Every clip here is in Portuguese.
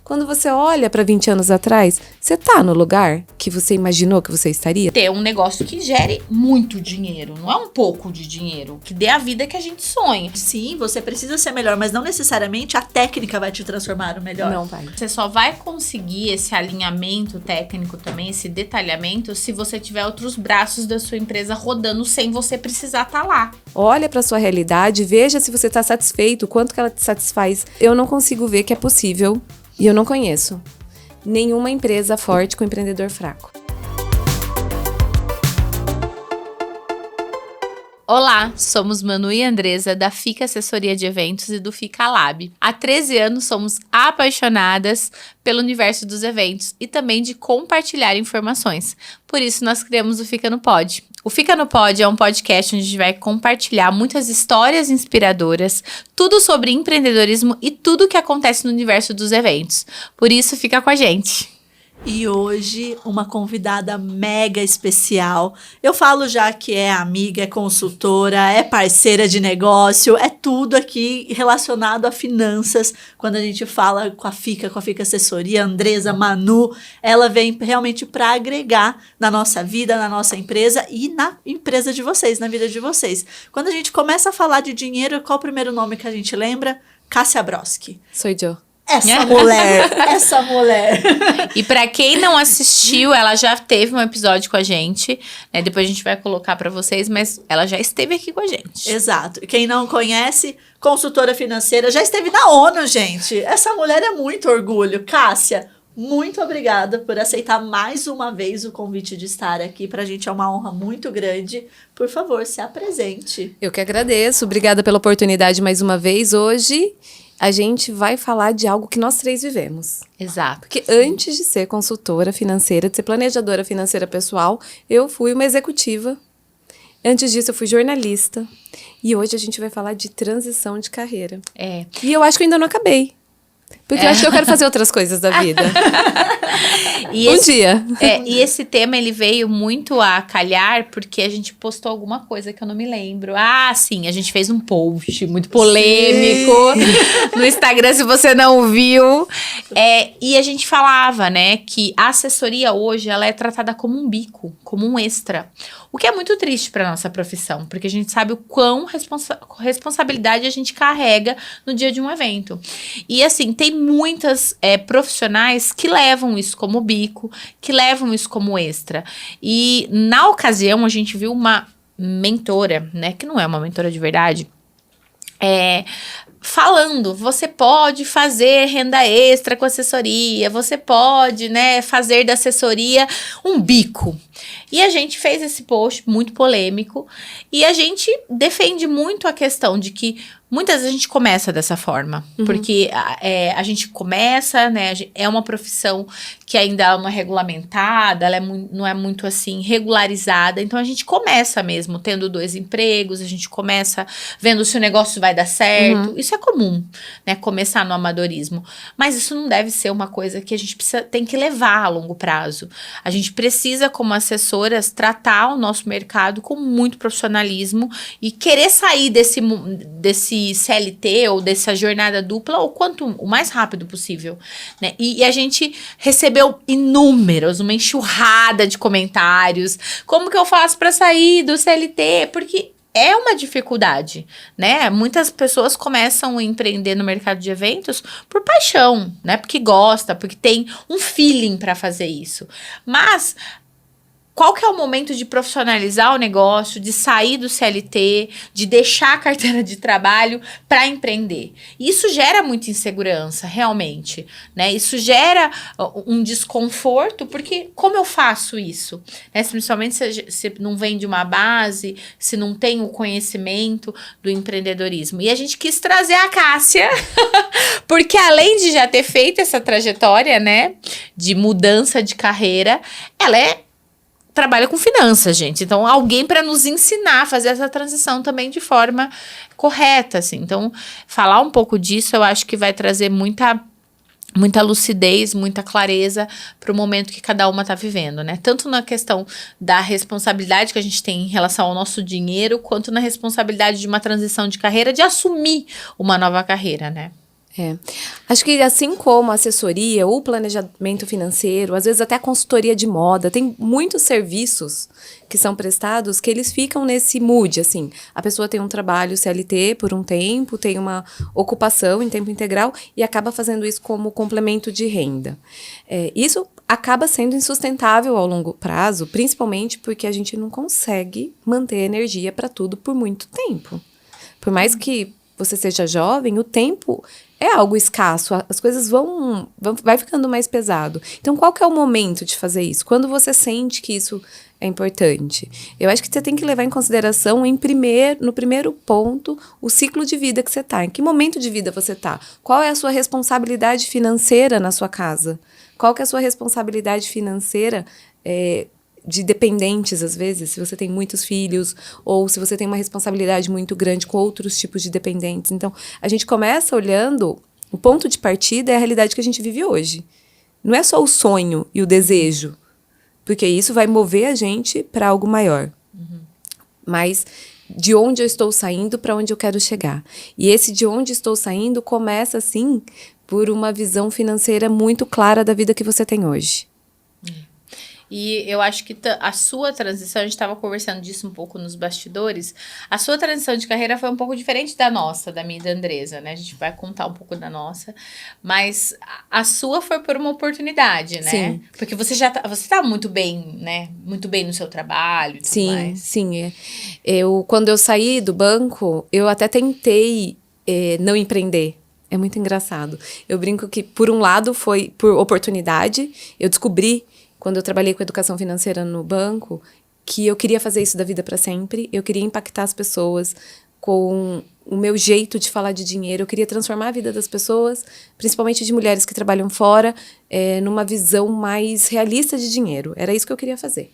Quando você olha para 20 anos atrás, você tá no lugar que você imaginou que você estaria? Ter um negócio que gere muito dinheiro, não é um pouco de dinheiro, que dê a vida que a gente sonha. Sim, você precisa ser melhor, mas não necessariamente a técnica vai te transformar no melhor. Não vai. Você só vai conseguir esse alinhamento técnico também, esse detalhamento, se você tiver outros braços da sua empresa rodando sem você precisar estar lá. Olha para sua realidade, veja se você está satisfeito, o quanto que ela te satisfaz. Eu não consigo ver que é possível e eu não conheço nenhuma empresa forte com empreendedor fraco. Olá, somos Manu e Andresa da FICA Assessoria de Eventos e do FICA Lab. Há 13 anos somos apaixonadas pelo universo dos eventos e também de compartilhar informações. Por isso nós criamos o Fica no Pod. O Fica no Pod é um podcast onde a gente vai compartilhar muitas histórias inspiradoras, tudo sobre empreendedorismo e tudo o que acontece no universo dos eventos. Por isso, fica com a gente! E hoje, uma convidada mega especial. Eu falo já que é amiga, é consultora, é parceira de negócio, é tudo aqui relacionado a finanças. Quando a gente fala com a FICA Assessoria, Andresa, Manu, ela vem realmente para agregar na nossa vida, na nossa empresa e na empresa de vocês, na vida de vocês. Quando a gente começa a falar de dinheiro, qual o primeiro nome que a gente lembra? Cássia Broski. Sou eu. Essa mulher. E pra quem não assistiu, ela já teve um episódio com a gente, né? Depois a gente vai colocar pra vocês, mas ela já esteve aqui com a gente. Exato. Quem não conhece, consultora financeira, já esteve na ONU, gente. Essa mulher é muito orgulho. Cássia, muito obrigada por aceitar mais uma vez o convite de estar aqui. Pra gente é uma honra muito grande. Por favor, se apresente. Eu que agradeço. Obrigada pela oportunidade mais uma vez. Hoje a gente vai falar de algo que nós três vivemos. Exato. Porque antes de ser consultora financeira, de ser planejadora financeira pessoal, eu fui uma executiva. Antes disso, eu fui jornalista. E hoje a gente vai falar de transição de carreira. É. E eu acho que eu ainda não acabei. Porque eu acho que eu quero fazer outras coisas da vida. E dia. E esse tema, ele veio muito a calhar porque a gente postou alguma coisa que eu não me lembro. Ah, sim, a gente fez um post muito polêmico no Instagram, se você não viu. E a gente falava, né, que a assessoria hoje, ela é tratada como um bico, como um extra. O que é muito triste para nossa profissão, porque a gente sabe o quão responsabilidade a gente carrega no dia de um evento. E assim, tem muitas profissionais que levam isso como bico, que levam isso como extra. E na ocasião, a gente viu uma mentora, né, que não é uma mentora de verdade, falando, você pode fazer renda extra com assessoria, você pode, né, fazer da assessoria um bico. E a gente fez esse post muito polêmico e a gente defende muito a questão de que muitas vezes a gente começa dessa forma, porque a gente começa, né, é uma profissão que ainda não é regulamentada, ela não é muito assim regularizada, então a gente começa mesmo tendo 2 empregos, a gente começa vendo se o negócio vai dar certo, isso é comum, né, começar no amadorismo, mas isso não deve ser uma coisa que a gente tem que levar a longo prazo. A gente precisa, como assessoras, tratar o nosso mercado com muito profissionalismo e querer sair desse CLT ou dessa jornada dupla o mais rápido possível, né? E a gente recebeu uma enxurrada de comentários. Como que eu faço para sair do CLT? Porque é uma dificuldade, né? Muitas pessoas começam a empreender no mercado de eventos por paixão, né? Porque gosta, porque tem um feeling para fazer isso. Mas qual que é o momento de profissionalizar o negócio, de sair do CLT, de deixar a carteira de trabalho para empreender? Isso gera muita insegurança, realmente, né? Isso gera um desconforto, porque como eu faço isso? Né? Principalmente se não vem de uma base, se não tem o conhecimento do empreendedorismo. E a gente quis trazer a Cássia, porque além de já ter feito essa trajetória, né, de mudança de carreira, ela trabalha com finanças, gente. Então, alguém para nos ensinar a fazer essa transição também de forma correta, assim. Então, falar um pouco disso, eu acho que vai trazer muita lucidez, muita clareza para o momento que cada uma está vivendo, né? Tanto na questão da responsabilidade que a gente tem em relação ao nosso dinheiro, quanto na responsabilidade de uma transição de carreira, de assumir uma nova carreira, né? Acho que assim como a assessoria, o planejamento financeiro, às vezes até a consultoria de moda, tem muitos serviços que são prestados que eles ficam nesse mood, assim. A pessoa tem um trabalho CLT por um tempo, tem uma ocupação em tempo integral e acaba fazendo isso como complemento de renda. Isso acaba sendo insustentável ao longo prazo, principalmente porque a gente não consegue manter energia para tudo por muito tempo. Por mais que você seja jovem, o tempo é algo escasso, as coisas vai ficando mais pesado. Então, qual que é o momento de fazer isso? Quando você sente que isso é importante? Eu acho que você tem que levar em consideração, no primeiro ponto, o ciclo de vida que você está. Em que momento de vida você está? Qual é a sua responsabilidade financeira na sua casa? Qual que é a sua responsabilidade financeira de dependentes, às vezes, se você tem muitos filhos, ou se você tem uma responsabilidade muito grande com outros tipos de dependentes. Então, a gente começa olhando, o ponto de partida é a realidade que a gente vive hoje. Não é só o sonho e o desejo, porque isso vai mover a gente para algo maior. Mas de onde eu estou saindo para onde eu quero chegar. E esse de onde estou saindo começa, assim, por uma visão financeira muito clara da vida que você tem hoje. E eu acho que a sua transição, a gente estava conversando disso um pouco nos bastidores, a sua transição de carreira foi um pouco diferente da nossa, da minha e da Andresa, né? A gente vai contar um pouco da nossa, mas a sua foi por uma oportunidade, né? Sim. Porque você tá muito bem, né? Muito bem no seu trabalho e tudo mais. Sim. Quando eu saí do banco, eu até tentei não empreender. É muito engraçado. Eu brinco que, por um lado, foi por oportunidade. Eu descobri, quando eu trabalhei com educação financeira no banco, que eu queria fazer isso da vida para sempre. Eu queria impactar as pessoas com o meu jeito de falar de dinheiro. Eu queria transformar a vida das pessoas, principalmente de mulheres que trabalham fora, numa visão mais realista de dinheiro. Era isso que eu queria fazer.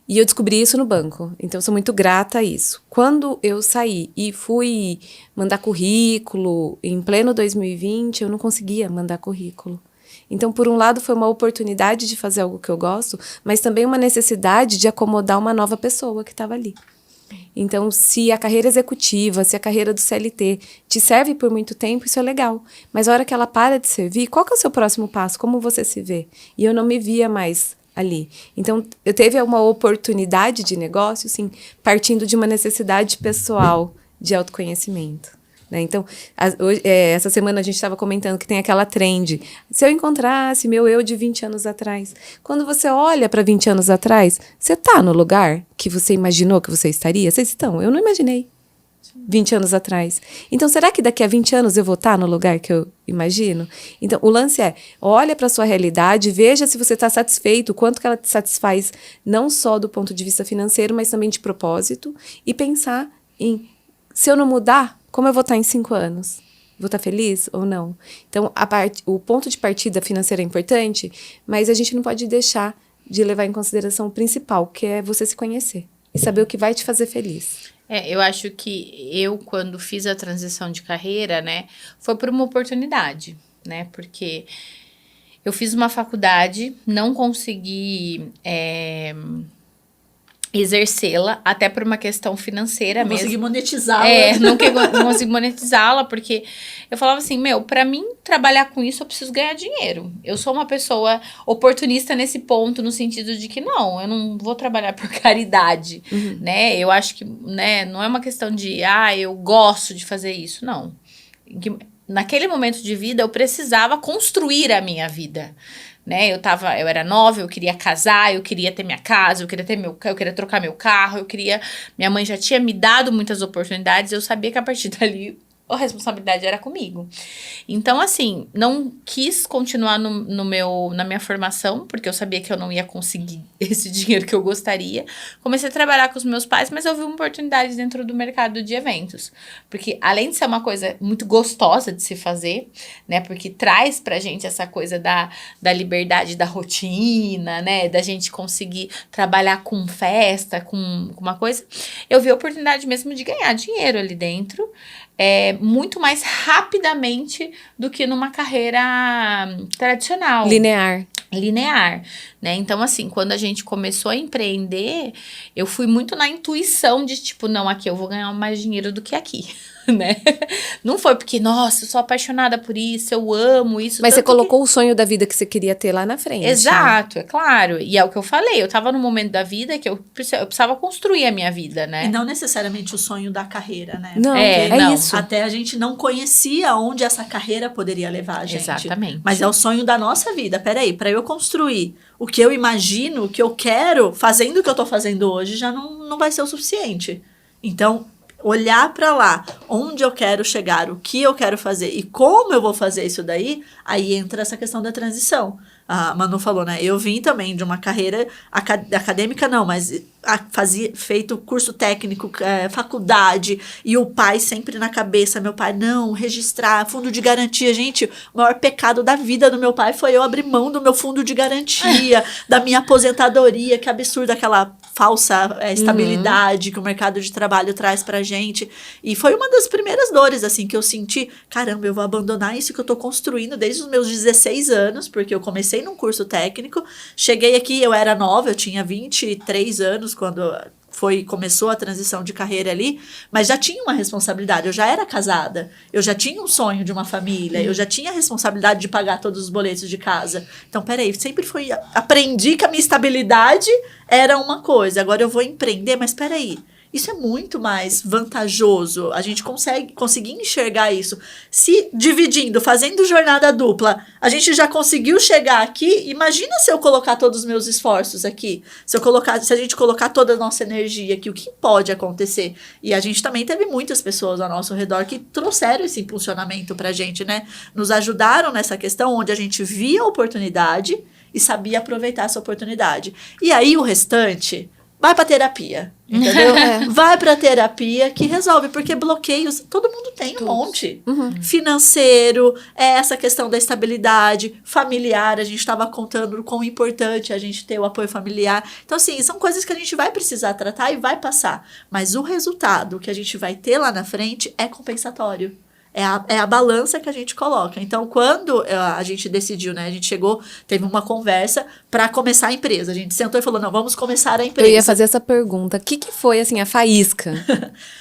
E eu descobri isso no banco, então eu sou muito grata a isso. Quando eu saí e fui mandar currículo, em pleno 2020, eu não conseguia mandar currículo. Então, por um lado, foi uma oportunidade de fazer algo que eu gosto, mas também uma necessidade de acomodar uma nova pessoa que estava ali. Então, se a carreira executiva, se a carreira do CLT te serve por muito tempo, isso é legal. Mas a hora que ela para de servir, qual que é o seu próximo passo? Como você se vê? E eu não me via mais ali. Então, eu teve uma oportunidade de negócio, sim, partindo de uma necessidade pessoal de autoconhecimento. Né? Então, essa semana a gente estava comentando que tem aquela trend. Se eu encontrasse meu eu de 20 anos atrás. Quando você olha para 20 anos atrás, você está no lugar que você imaginou que você estaria? Vocês estão? Eu não imaginei 20 anos atrás. Então, será que daqui a 20 anos eu vou estar no lugar que eu imagino? Então, o lance é, olha para a sua realidade, veja se você está satisfeito, o quanto que ela te satisfaz, não só do ponto de vista financeiro, mas também de propósito, e pensar em, se eu não mudar, como eu vou estar em 5 anos? Vou estar feliz ou não? Então, o ponto de partida financeira é importante, mas a gente não pode deixar de levar em consideração o principal, que é você se conhecer e saber o que vai te fazer feliz. Eu acho que eu, quando fiz a transição de carreira, né, foi por uma oportunidade, né, porque eu fiz uma faculdade, não consegui exercê-la, até por uma questão financeira mesmo. Não consegui monetizá-la. Não consegui monetizá-la, porque eu falava assim, pra mim trabalhar com isso eu preciso ganhar dinheiro. Eu sou uma pessoa oportunista nesse ponto, no sentido de que não, eu não vou trabalhar por caridade, né? Eu acho que, né, não é uma questão de, eu gosto de fazer isso, não. Naquele momento de vida eu precisava construir a minha vida. Né? Eu era nova, eu queria casar, eu queria ter minha casa, eu queria trocar meu carro, minha mãe já tinha me dado muitas oportunidades, eu sabia que a partir dali a responsabilidade era comigo. Então, assim, não quis continuar na minha formação, porque eu sabia que eu não ia conseguir esse dinheiro que eu gostaria. Comecei a trabalhar com os meus pais, mas eu vi uma oportunidade dentro do mercado de eventos. Porque, além de ser uma coisa muito gostosa de se fazer, né? Porque traz pra gente essa coisa da liberdade da rotina, né? Da gente conseguir trabalhar com festa, com uma coisa. Eu vi a oportunidade mesmo de ganhar dinheiro ali dentro. Muito mais rapidamente do que numa carreira tradicional. Linear, né? Então, assim, quando a gente começou a empreender, eu fui muito na intuição de, tipo, não, aqui eu vou ganhar mais dinheiro do que aqui. né? Não foi porque, nossa, eu sou apaixonada por isso, eu amo isso. Mas você tanto que- colocou o sonho da vida que você queria ter lá na frente. Exato, é claro. E é o que eu falei, eu tava num momento da vida que eu precisava construir a minha vida, né? E não necessariamente o sonho da carreira, né? Não, É, é não. isso. Até a gente não conhecia onde essa carreira poderia levar a gente. Exatamente. Mas é o sonho da nossa vida. Peraí, para eu construir o que eu imagino, o que eu quero, fazendo o que eu tô fazendo hoje, já não vai ser o suficiente. Então, olhar para lá, onde eu quero chegar, o que eu quero fazer e como eu vou fazer isso daí, aí entra essa questão da transição. A Manu falou, né? Eu vim também de uma carreira acadêmica, não, mas feito curso técnico, faculdade, e o pai sempre na cabeça, meu pai, não, registrar, fundo de garantia. Gente, o maior pecado da vida do meu pai foi eu abrir mão do meu fundo de garantia, da minha aposentadoria, que absurdo, aquela falsa estabilidade que o mercado de trabalho traz pra gente. E foi uma das primeiras dores, assim, que eu senti, caramba, eu vou abandonar isso que eu tô construindo desde os meus 16 anos, porque eu comecei num curso técnico, cheguei aqui, eu era nova, eu tinha 23 anos quando começou a transição de carreira ali, mas já tinha uma responsabilidade, eu já era casada, eu já tinha um sonho de uma família, eu já tinha a responsabilidade de pagar todos os boletos de casa. Então, peraí, sempre aprendi que a minha estabilidade era uma coisa, agora eu vou empreender, mas peraí, isso é muito mais vantajoso. A gente conseguir enxergar isso. Se dividindo, fazendo jornada dupla, a gente já conseguiu chegar aqui. Imagina se eu colocar todos os meus esforços aqui. Se a gente colocar toda a nossa energia aqui, o que pode acontecer? E a gente também teve muitas pessoas ao nosso redor que trouxeram esse impulsionamento pra gente, né? Nos ajudaram nessa questão onde a gente via a oportunidade e sabia aproveitar essa oportunidade. E aí o restante... vai pra terapia, entendeu? Vai pra terapia que resolve, porque bloqueios, todo mundo tem um monte. Financeiro, essa questão da estabilidade, familiar, a gente estava contando o quão importante a gente ter o apoio familiar. Então, assim, são coisas que a gente vai precisar tratar e vai passar. Mas o resultado que a gente vai ter lá na frente é compensatório. É a balança que a gente coloca. Então, quando a gente decidiu, né? A gente teve uma conversa para começar a empresa. A gente sentou e falou, não, vamos começar a empresa. Eu ia fazer essa pergunta. O que foi, assim, a faísca?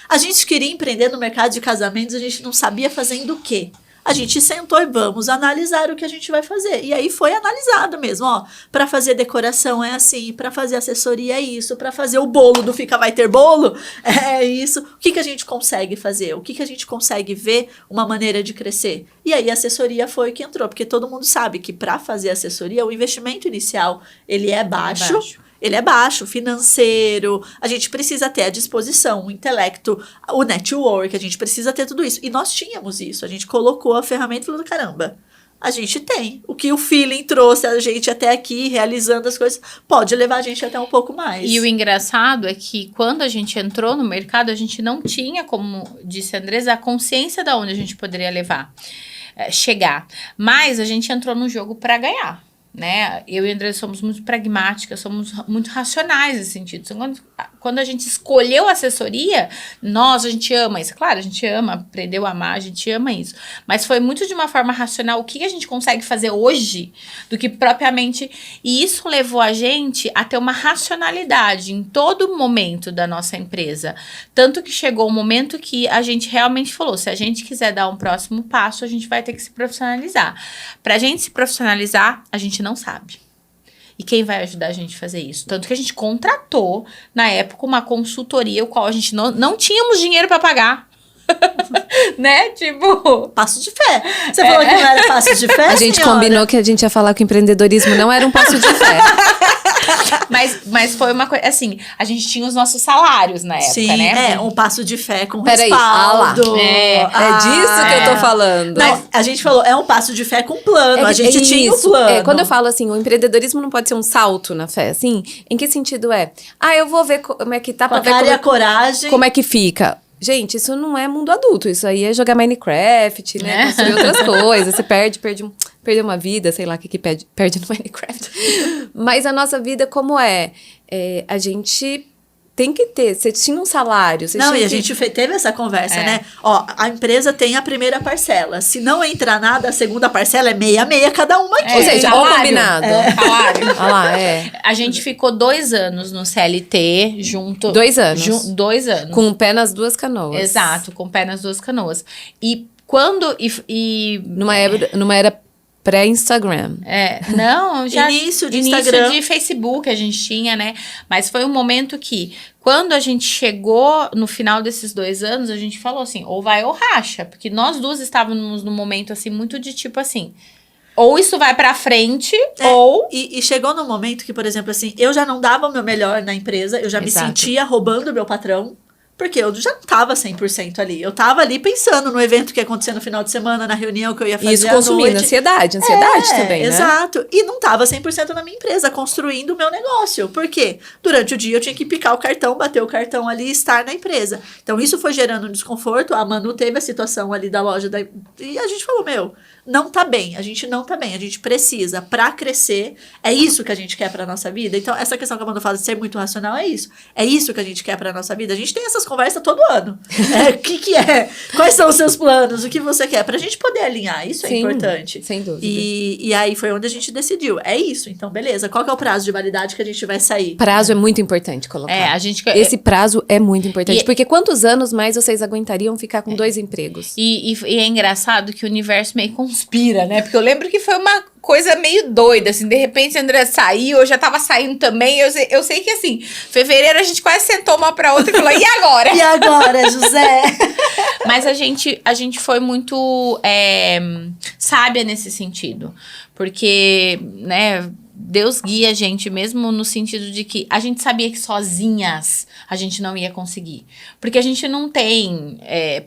A gente queria empreender no mercado de casamentos, a gente não sabia fazendo o quê. A gente sentou e vamos analisar o que a gente vai fazer. E aí foi analisado mesmo, ó. Para fazer decoração é assim, para fazer assessoria é isso, para fazer o bolo do Fica Vai Ter Bolo é isso. O que a gente consegue fazer? O que a gente consegue ver uma maneira de crescer? E aí a assessoria foi o que entrou, porque todo mundo sabe que para fazer assessoria, o investimento inicial, ele é baixo. Ele é baixo, financeiro, a gente precisa ter a disposição, o intelecto, o network, a gente precisa ter tudo isso. E nós tínhamos isso, a gente colocou a ferramenta e falou, caramba, a gente tem. O que o feeling trouxe a gente até aqui, realizando as coisas, pode levar a gente até um pouco mais. E o engraçado é que quando a gente entrou no mercado, a gente não tinha, como disse a Andresa, a consciência de onde a gente poderia chegar. Mas a gente entrou no jogo para ganhar. Né? Eu e a Andressa somos muito pragmáticas, somos muito racionais nesse sentido. Então, quando a gente escolheu a assessoria, a gente ama isso. Claro, a gente ama, aprendeu a amar, a gente ama isso. Mas foi muito de uma forma racional o que a gente consegue fazer hoje do que propriamente... E isso levou a gente a ter uma racionalidade em todo momento da nossa empresa. Tanto que chegou um momento que a gente realmente falou, se a gente quiser dar um próximo passo, a gente vai ter que se profissionalizar. Pra gente se profissionalizar, a gente não sabe. E quem vai ajudar a gente a fazer isso? Tanto que a gente contratou, na época, uma consultoria, o qual a gente não tínhamos dinheiro para pagar. Né? Tipo... Passo de fé. Você falou que não era passo de fé, A gente senhora? combinou que a gente ia falar que o empreendedorismo não era um passo de fé. Mas foi uma coisa, assim, a gente tinha os nossos salários na época, Sim, né? um passo de fé com Peraí, respaldo. É disso que eu tô falando. Não, a gente falou, é um passo de fé com plano. A gente tinha o plano. Quando eu falo assim, o empreendedorismo não pode ser um salto na fé, assim, em que sentido é? Eu vou ver como é que tá, com pra a ver cara e a coragem. como é que fica. Gente, isso não é mundo adulto, isso aí é jogar Minecraft, né? Construir outras coisas. Você perde uma vida, sei lá o que perde no Minecraft. Mas a nossa vida como é? A gente tem que ter. Você tinha um salário. Você Não, tinha e a gente teve essa conversa, né? Ó, a empresa tem a primeira parcela. Se não entrar nada, a segunda parcela é meia cada uma aqui. Ou seja, ó o combinado. Salário. Olha lá, A gente ficou 2 anos no CLT junto. 2 anos. 2 anos. Com o pé nas duas canoas. Exato, com o pé nas duas canoas. E quando. Numa era pré-Instagram. Não, já. Início de Instagram. de Facebook a gente tinha, né? Mas foi um momento que, quando a gente chegou no final desses 2 anos, a gente falou assim, ou vai ou racha. Porque nós duas estávamos num momento, assim, muito de tipo assim, ou isso vai pra frente, ou... E chegou num momento que, por exemplo, assim, eu já não dava o meu melhor na empresa, eu já me sentia roubando o meu patrão. Porque eu já não tava 100% ali. Eu tava ali pensando no evento que ia acontecer no final de semana, na reunião que eu ia fazer Isso consumindo ansiedade também, né? Exato. E não tava 100% na minha empresa, construindo o meu negócio. Por quê? Durante o dia eu tinha que picar o cartão, bater o cartão ali e estar na empresa. Então isso foi gerando um desconforto. A Manu teve a situação ali da loja. E a gente falou, não tá bem. A gente não tá bem. A gente precisa, pra crescer, é isso que a gente quer pra nossa vida. Então essa questão que a Manu fala de ser muito racional é isso. É isso que a gente quer pra nossa vida. A gente tem essas conversa todo ano. O que é? Quais são os seus planos? O que você quer? Pra gente poder alinhar. Isso é importante. Sem dúvida. E aí foi onde a gente decidiu. É isso. Então, beleza. Qual que é o prazo de validade que a gente vai sair? Prazo é muito importante colocar. Esse prazo é muito importante. Porque quantos anos mais vocês aguentariam ficar com 2 empregos? E é engraçado que o universo meio conspira, né? Porque eu lembro que foi uma coisa meio doida, assim, de repente a André saiu, eu já tava saindo também, eu sei que assim, fevereiro a gente quase sentou uma pra outra e falou, e agora? E agora, José? Mas a gente foi muito sábia nesse sentido, porque, né, Deus guia a gente mesmo no sentido de que a gente sabia que sozinhas a gente não ia conseguir. Porque a gente não tem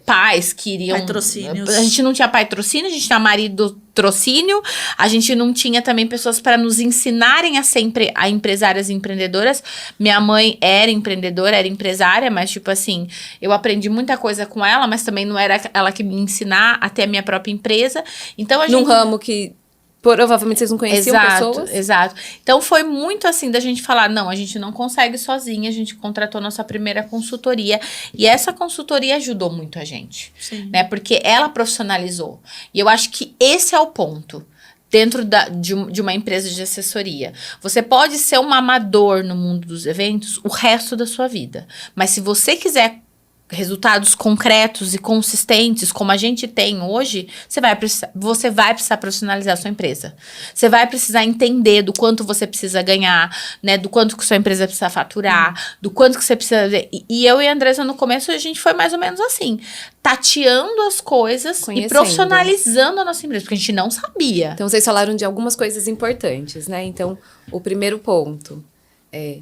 pais que iriam... Patrocínios. A gente não tinha patrocínio, a gente tinha marido trocínio, a gente não tinha também pessoas para nos ensinarem a ser a empresárias e empreendedoras. Minha mãe era empreendedora, era empresária, mas tipo assim, eu aprendi muita coisa com ela, mas também não era ela que me ensinar a ter a minha própria empresa. Então a gente... Num ramo que... Provavelmente vocês não conheciam pessoas. Exato. Então, foi muito assim da gente falar, não, a gente não consegue sozinha, a gente contratou nossa primeira consultoria. E essa consultoria ajudou muito a gente. Sim. Né? Porque ela profissionalizou. E eu acho que esse é o ponto. Dentro de uma empresa de assessoria. Você pode ser um amador no mundo dos eventos o resto da sua vida. Mas se você quiser resultados concretos e consistentes, como a gente tem hoje, você vai precisar profissionalizar a sua empresa. Você vai precisar entender do quanto você precisa ganhar, né? Do quanto que sua empresa precisa faturar, do quanto que você precisa... E eu e a Andressa, no começo, a gente foi mais ou menos assim, tateando as coisas e profissionalizando a nossa empresa, porque a gente não sabia. Então, vocês falaram de algumas coisas importantes, né? Então, o primeiro ponto é...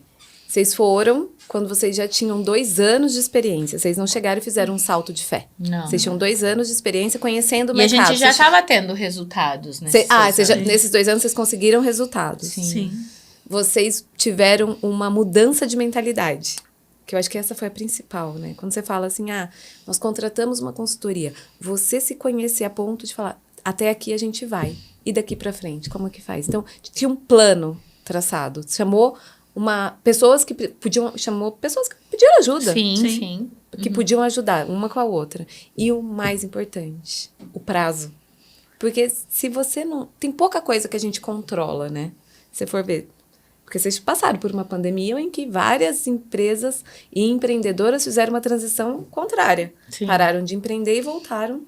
Vocês foram quando vocês já tinham 2 anos de experiência. Vocês não chegaram e fizeram um salto de fé. Não. Vocês tinham 2 anos de experiência conhecendo o e mercado. E a gente já estava tendo resultados. Nesses 2 anos vocês conseguiram resultados. Sim. Vocês tiveram uma mudança de mentalidade. Que eu acho que essa foi a principal, né? Quando você fala assim, nós contratamos uma consultoria. Você se conhecer a ponto de falar, até aqui a gente vai. E daqui pra frente, como é que faz? Então, tinha um plano traçado. Chamou... pessoas que pediam ajuda. Sim. Que podiam ajudar uma com a outra. E o mais importante, o prazo. Porque se você não... Tem pouca coisa que a gente controla, né? Se for ver. Porque vocês passaram por uma pandemia em que várias empresas e empreendedoras fizeram uma transição contrária. Sim. Pararam de empreender e voltaram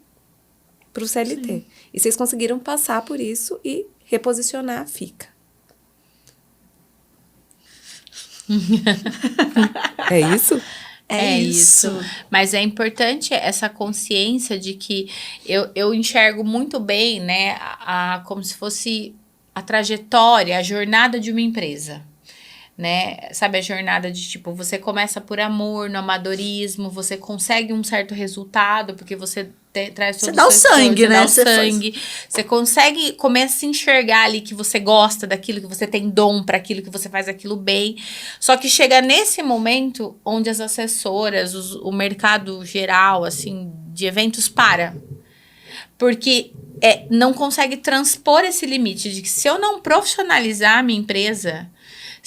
para o CLT. Sim. E vocês conseguiram passar por isso e reposicionar a FICA. É isso? É isso. Mas é importante essa consciência de que eu enxergo muito bem, né, como se fosse a trajetória, a jornada de uma empresa. Né? Sabe, a jornada de tipo, você começa por amor, no amadorismo, você consegue um certo resultado, porque você traz todo você dá o sangue, né? Você consegue, começa a se enxergar ali que você gosta daquilo, que você tem dom para aquilo, que você faz aquilo bem. Só que chega nesse momento onde as assessoras, o mercado geral, assim, de eventos para. Porque não consegue transpor esse limite de que se eu não profissionalizar a minha empresa,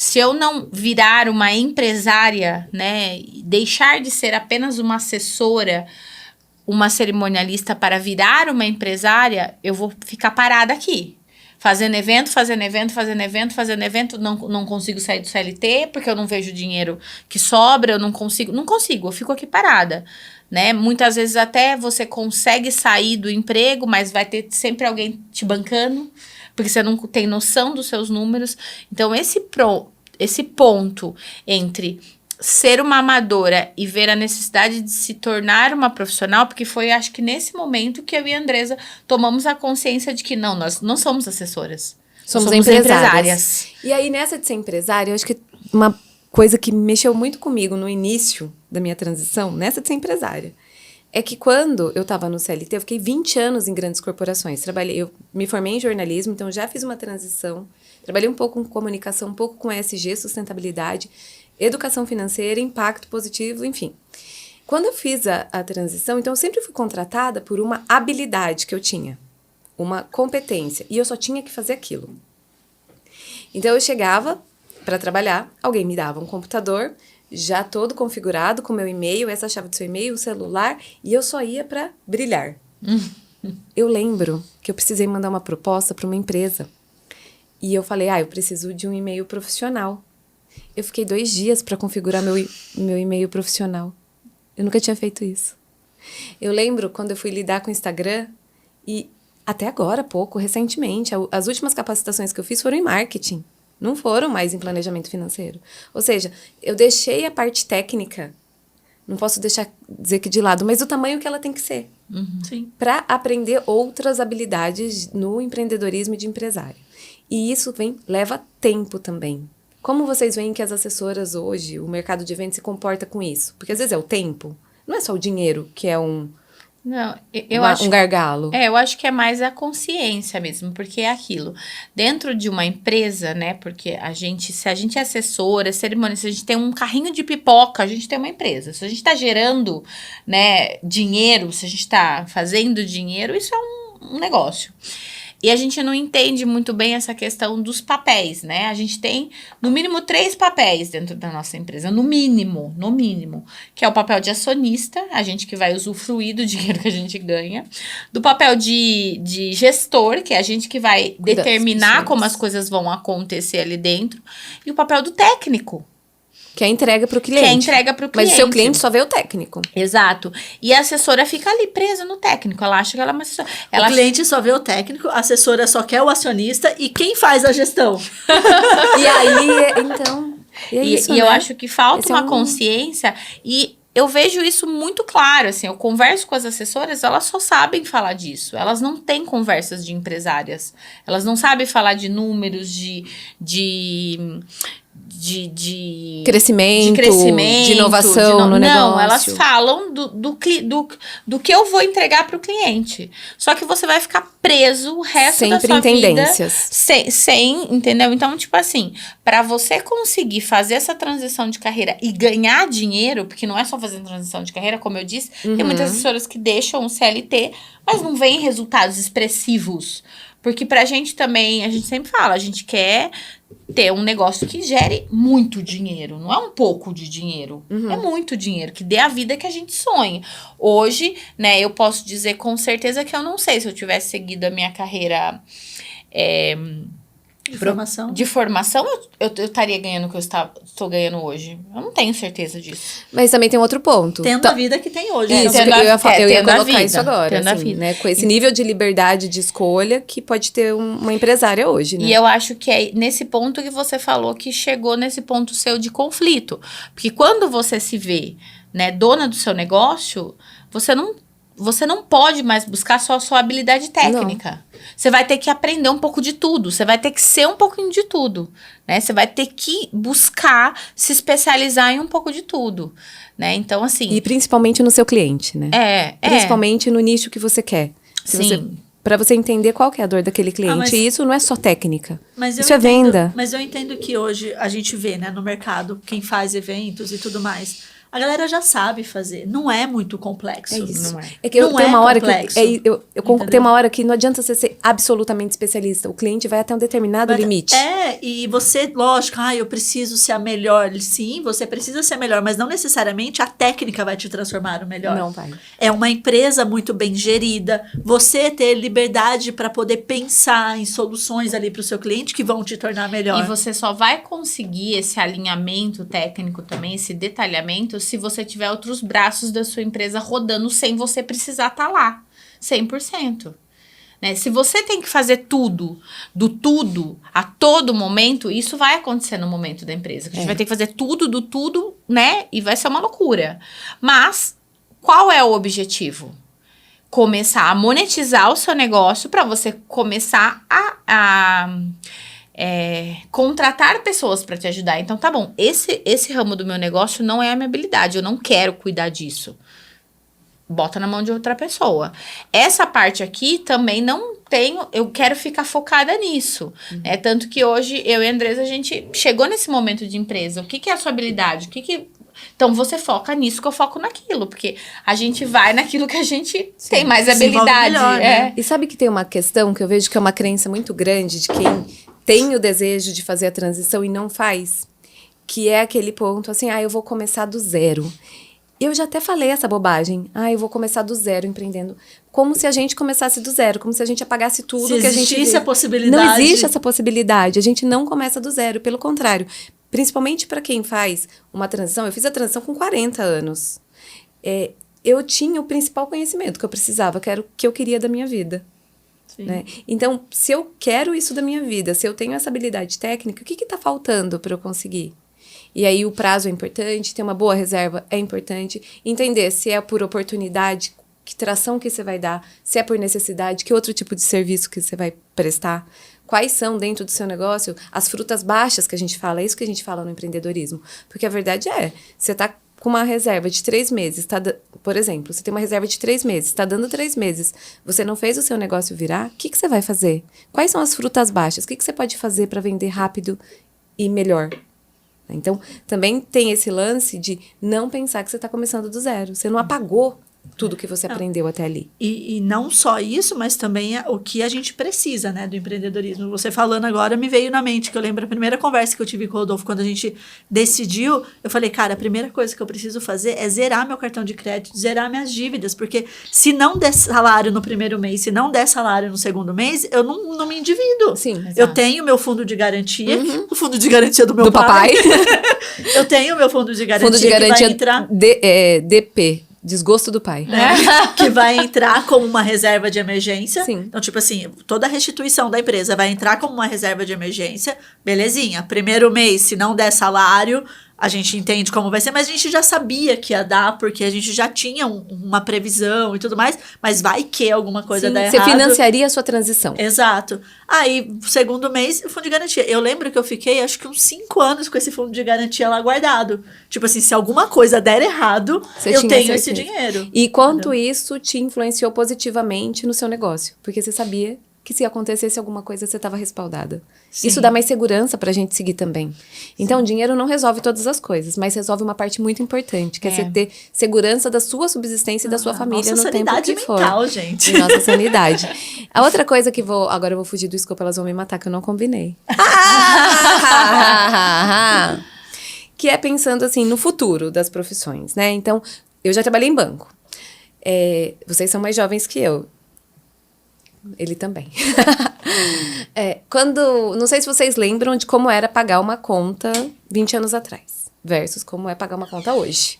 Se eu não virar uma empresária, né, deixar de ser apenas uma assessora, uma cerimonialista para virar uma empresária, eu vou ficar parada aqui. Fazendo evento, não consigo sair do CLT, porque eu não vejo dinheiro que sobra, eu não consigo, eu fico aqui parada, né? Muitas vezes até você consegue sair do emprego, mas vai ter sempre alguém te bancando, porque você não tem noção dos seus números. Então, esse ponto entre ser uma amadora e ver a necessidade de se tornar uma profissional, porque foi, acho que nesse momento que eu e a Andresa tomamos a consciência de que nós não somos assessoras. Somos empresárias. E aí, nessa de ser empresária, eu acho que uma coisa que mexeu muito comigo no início da minha transição, nessa de ser empresária, é que quando eu estava no CLT, eu fiquei 20 anos em grandes corporações. Eu me formei em jornalismo, então já fiz uma transição. Trabalhei um pouco com comunicação, um pouco com ESG, sustentabilidade, educação financeira, impacto positivo, enfim. Quando eu fiz a transição, então eu sempre fui contratada por uma habilidade que eu tinha, uma competência, e eu só tinha que fazer aquilo. Então eu chegava para trabalhar, alguém me dava um computador, já todo configurado com meu e-mail, essa chave do seu e-mail, o celular, e eu só ia para brilhar. Eu lembro que eu precisei mandar uma proposta para uma empresa, e eu falei, eu preciso de um e-mail profissional. Eu fiquei 2 dias para configurar meu e-mail profissional. Eu nunca tinha feito isso. Eu lembro quando eu fui lidar com o Instagram, e até agora, recentemente, as últimas capacitações que eu fiz foram em marketing. Não foram mais em planejamento financeiro. Ou seja, eu deixei a parte técnica, não posso dizer que de lado, mas o tamanho que ela tem que ser. Sim. Para aprender outras habilidades no empreendedorismo de empresário. E isso leva tempo também. Como vocês veem que as assessoras hoje, o mercado de eventos se comporta com isso? Porque às vezes é o tempo, não é só o dinheiro que é um gargalo. Eu acho que é mais a consciência mesmo, porque é aquilo. Dentro de uma empresa, né, porque se a gente é assessora, cerimônia, se a gente tem um carrinho de pipoca, a gente tem uma empresa. Se a gente está gerando, né, dinheiro, se a gente está fazendo dinheiro, isso é um negócio. E a gente não entende muito bem essa questão dos papéis, né? A gente tem, no mínimo, 3 papéis dentro da nossa empresa. No mínimo. Que é o papel de acionista, a gente que vai usufruir do dinheiro que a gente ganha. Do papel de gestor, que é a gente que vai determinar como as coisas vão acontecer ali dentro. E o papel do técnico. Que é a entrega para o cliente. Mas o seu cliente só vê o técnico. Exato. E a assessora fica ali presa no técnico. Ela acha que ela é uma assessora. O cliente só vê o técnico, a assessora só quer o acionista e quem faz a gestão. E aí, então... eu acho que falta uma consciência e eu vejo isso muito claro, assim, eu converso com as assessoras, elas só sabem falar disso, elas não têm conversas de empresárias, elas não sabem falar de números, de crescimento, de inovação no negócio. Não, elas falam do que eu vou entregar para o cliente. Só que você vai ficar preso o resto da sua vida. Sempre em tendências. Entendeu? Então, tipo assim, para você conseguir fazer essa transição de carreira e ganhar dinheiro, porque não é só fazer transição de carreira, como eu disse, tem muitas assessoras que deixam o CLT, mas não vêm resultados expressivos. Porque pra gente também, a gente sempre fala, a gente quer ter um negócio que gere muito dinheiro. Não é um pouco de dinheiro, é muito dinheiro, que dê a vida que a gente sonha. Hoje, né, eu posso dizer com certeza que eu não sei se eu tivesse seguido a minha carreira de formação, eu estaria ganhando o que eu estou ganhando hoje. Eu não tenho certeza disso. Mas também tem outro ponto. Tendo a vida que tem hoje. Isso, eu ia colocar isso agora. Assim, né? Com esse nível de liberdade de escolha que pode ter uma empresária hoje, né? E eu acho que é nesse ponto que você falou que chegou nesse ponto seu de conflito. Porque quando você se vê, né, dona do seu negócio, você não pode mais buscar só a sua habilidade técnica. Não. Você vai ter que aprender um pouco de tudo. Você vai ter que ser um pouquinho de tudo, né? Você vai ter que buscar se especializar em um pouco de tudo, né? Então, assim... E principalmente no seu cliente, né? Principalmente no nicho que você quer. Para você entender qual que é a dor daquele cliente. E isso não é só técnica. Isso é venda. Mas eu entendo que hoje a gente vê, né, no mercado, quem faz eventos e tudo mais... a galera já sabe fazer. Não é muito complexo. É isso. Não é. É que eu Não tenho é uma hora complexo. que eu Entendeu? tem uma hora que não adianta você ser absolutamente especialista. O cliente vai até um determinado limite. E você, lógico, eu preciso ser a melhor. Sim, você precisa ser a melhor, mas não necessariamente a técnica vai te transformar no melhor. Não vai. É uma empresa muito bem gerida, você ter liberdade para poder pensar em soluções ali para o seu cliente que vão te tornar melhor. E você só vai conseguir esse alinhamento técnico também, esse detalhamento, se você tiver outros braços da sua empresa rodando sem você precisar estar lá, 100%. Né? Se você tem que fazer tudo, do tudo, a todo momento, isso vai acontecer no momento da empresa. A gente vai ter que fazer tudo, do tudo, né? E vai ser uma loucura. Mas, qual é o objetivo? Começar a monetizar o seu negócio para você começar a contratar pessoas para te ajudar. Então, tá bom, esse ramo do meu negócio não é a minha habilidade, eu não quero cuidar disso. Bota na mão de outra pessoa. Essa parte aqui também não tenho, eu quero ficar focada nisso. Né? Tanto que hoje, eu e a Andresa, a gente chegou nesse momento de empresa. O que é a sua habilidade? Então, você foca nisso que eu foco naquilo. Porque a gente vai naquilo que a gente tem mais habilidade. Melhor, né? E sabe que tem uma questão que eu vejo que é uma crença muito grande de quem tem o desejo de fazer a transição e não faz? Que é aquele ponto assim, eu vou começar do zero. Eu já até falei essa bobagem. Eu vou começar do zero empreendendo. Como se a gente começasse do zero. Como se a gente apagasse tudo que a gente... Se existisse a possibilidade. Não existe essa possibilidade. A gente não começa do zero. Pelo contrário. Principalmente para quem faz uma transição. Eu fiz a transição com 40 anos. Eu tinha o principal conhecimento que eu precisava. Que era o que eu queria da minha vida. Né? Então, se eu quero isso da minha vida, se eu tenho essa habilidade técnica, o que está faltando para eu conseguir? E aí o prazo é importante, ter uma boa reserva é importante, entender se é por oportunidade, que tração que você vai dar, se é por necessidade, que outro tipo de serviço que você vai prestar, quais são dentro do seu negócio as frutas baixas que a gente fala, é isso que a gente fala no empreendedorismo. Porque a verdade você está com uma reserva de 3 meses, por exemplo, você tem uma reserva de 3 meses, está dando 3 meses, você não fez o seu negócio virar, o que você vai fazer? Quais são as frutas baixas? O que você pode fazer para vender rápido e melhor? Então, também tem esse lance de não pensar que você está começando do zero. Você não apagou tudo que você aprendeu até ali. E não só isso, mas também o que a gente precisa, né, do empreendedorismo. Você falando agora me veio na mente, que eu lembro a primeira conversa que eu tive com o Rodolfo, quando a gente decidiu, eu falei, cara, a primeira coisa que eu preciso fazer é zerar meu cartão de crédito, zerar minhas dívidas, porque se não der salário no primeiro mês, se não der salário no segundo mês, eu não me endivido. Sim, eu exato. tenho meu fundo de garantia, o fundo de garantia do meu do papai. Eu tenho meu fundo de garantia, Fundo de garantia que vai entrar... DP. Desgosto do pai. Que vai entrar como uma reserva de emergência. Sim. Então, tipo assim, toda a restituição da empresa vai entrar como uma reserva de emergência. Belezinha. Primeiro mês, se não der salário, a gente entende como vai ser, mas a gente já sabia que ia dar, porque a gente já tinha uma previsão e tudo mais, mas vai que alguma coisa dá errado. Você financiaria a sua transição. Exato. Aí, segundo mês, fundo de garantia. Eu lembro que eu fiquei, acho que uns 5 anos com esse fundo de garantia lá guardado. Tipo assim, se alguma coisa der errado, eu tenho esse dinheiro. E quanto isso te influenciou positivamente no seu negócio? Porque você sabia que se acontecesse alguma coisa, você estava respaldada. Sim. Isso dá mais segurança pra gente seguir também. Então, o dinheiro não resolve todas as coisas, mas resolve uma parte muito importante, que é você ter segurança da sua subsistência e da sua família no tempo que for. Nossa sanidade mental, gente. E nossa sanidade. A outra coisa que agora eu vou fugir do escopo, elas vão me matar, que eu não combinei. Que é pensando, assim, no futuro das profissões, né? Então, eu já trabalhei em banco. Vocês são mais jovens que eu. Ele também. Não sei se vocês lembram de como era pagar uma conta 20 anos atrás, versus como é pagar uma conta hoje.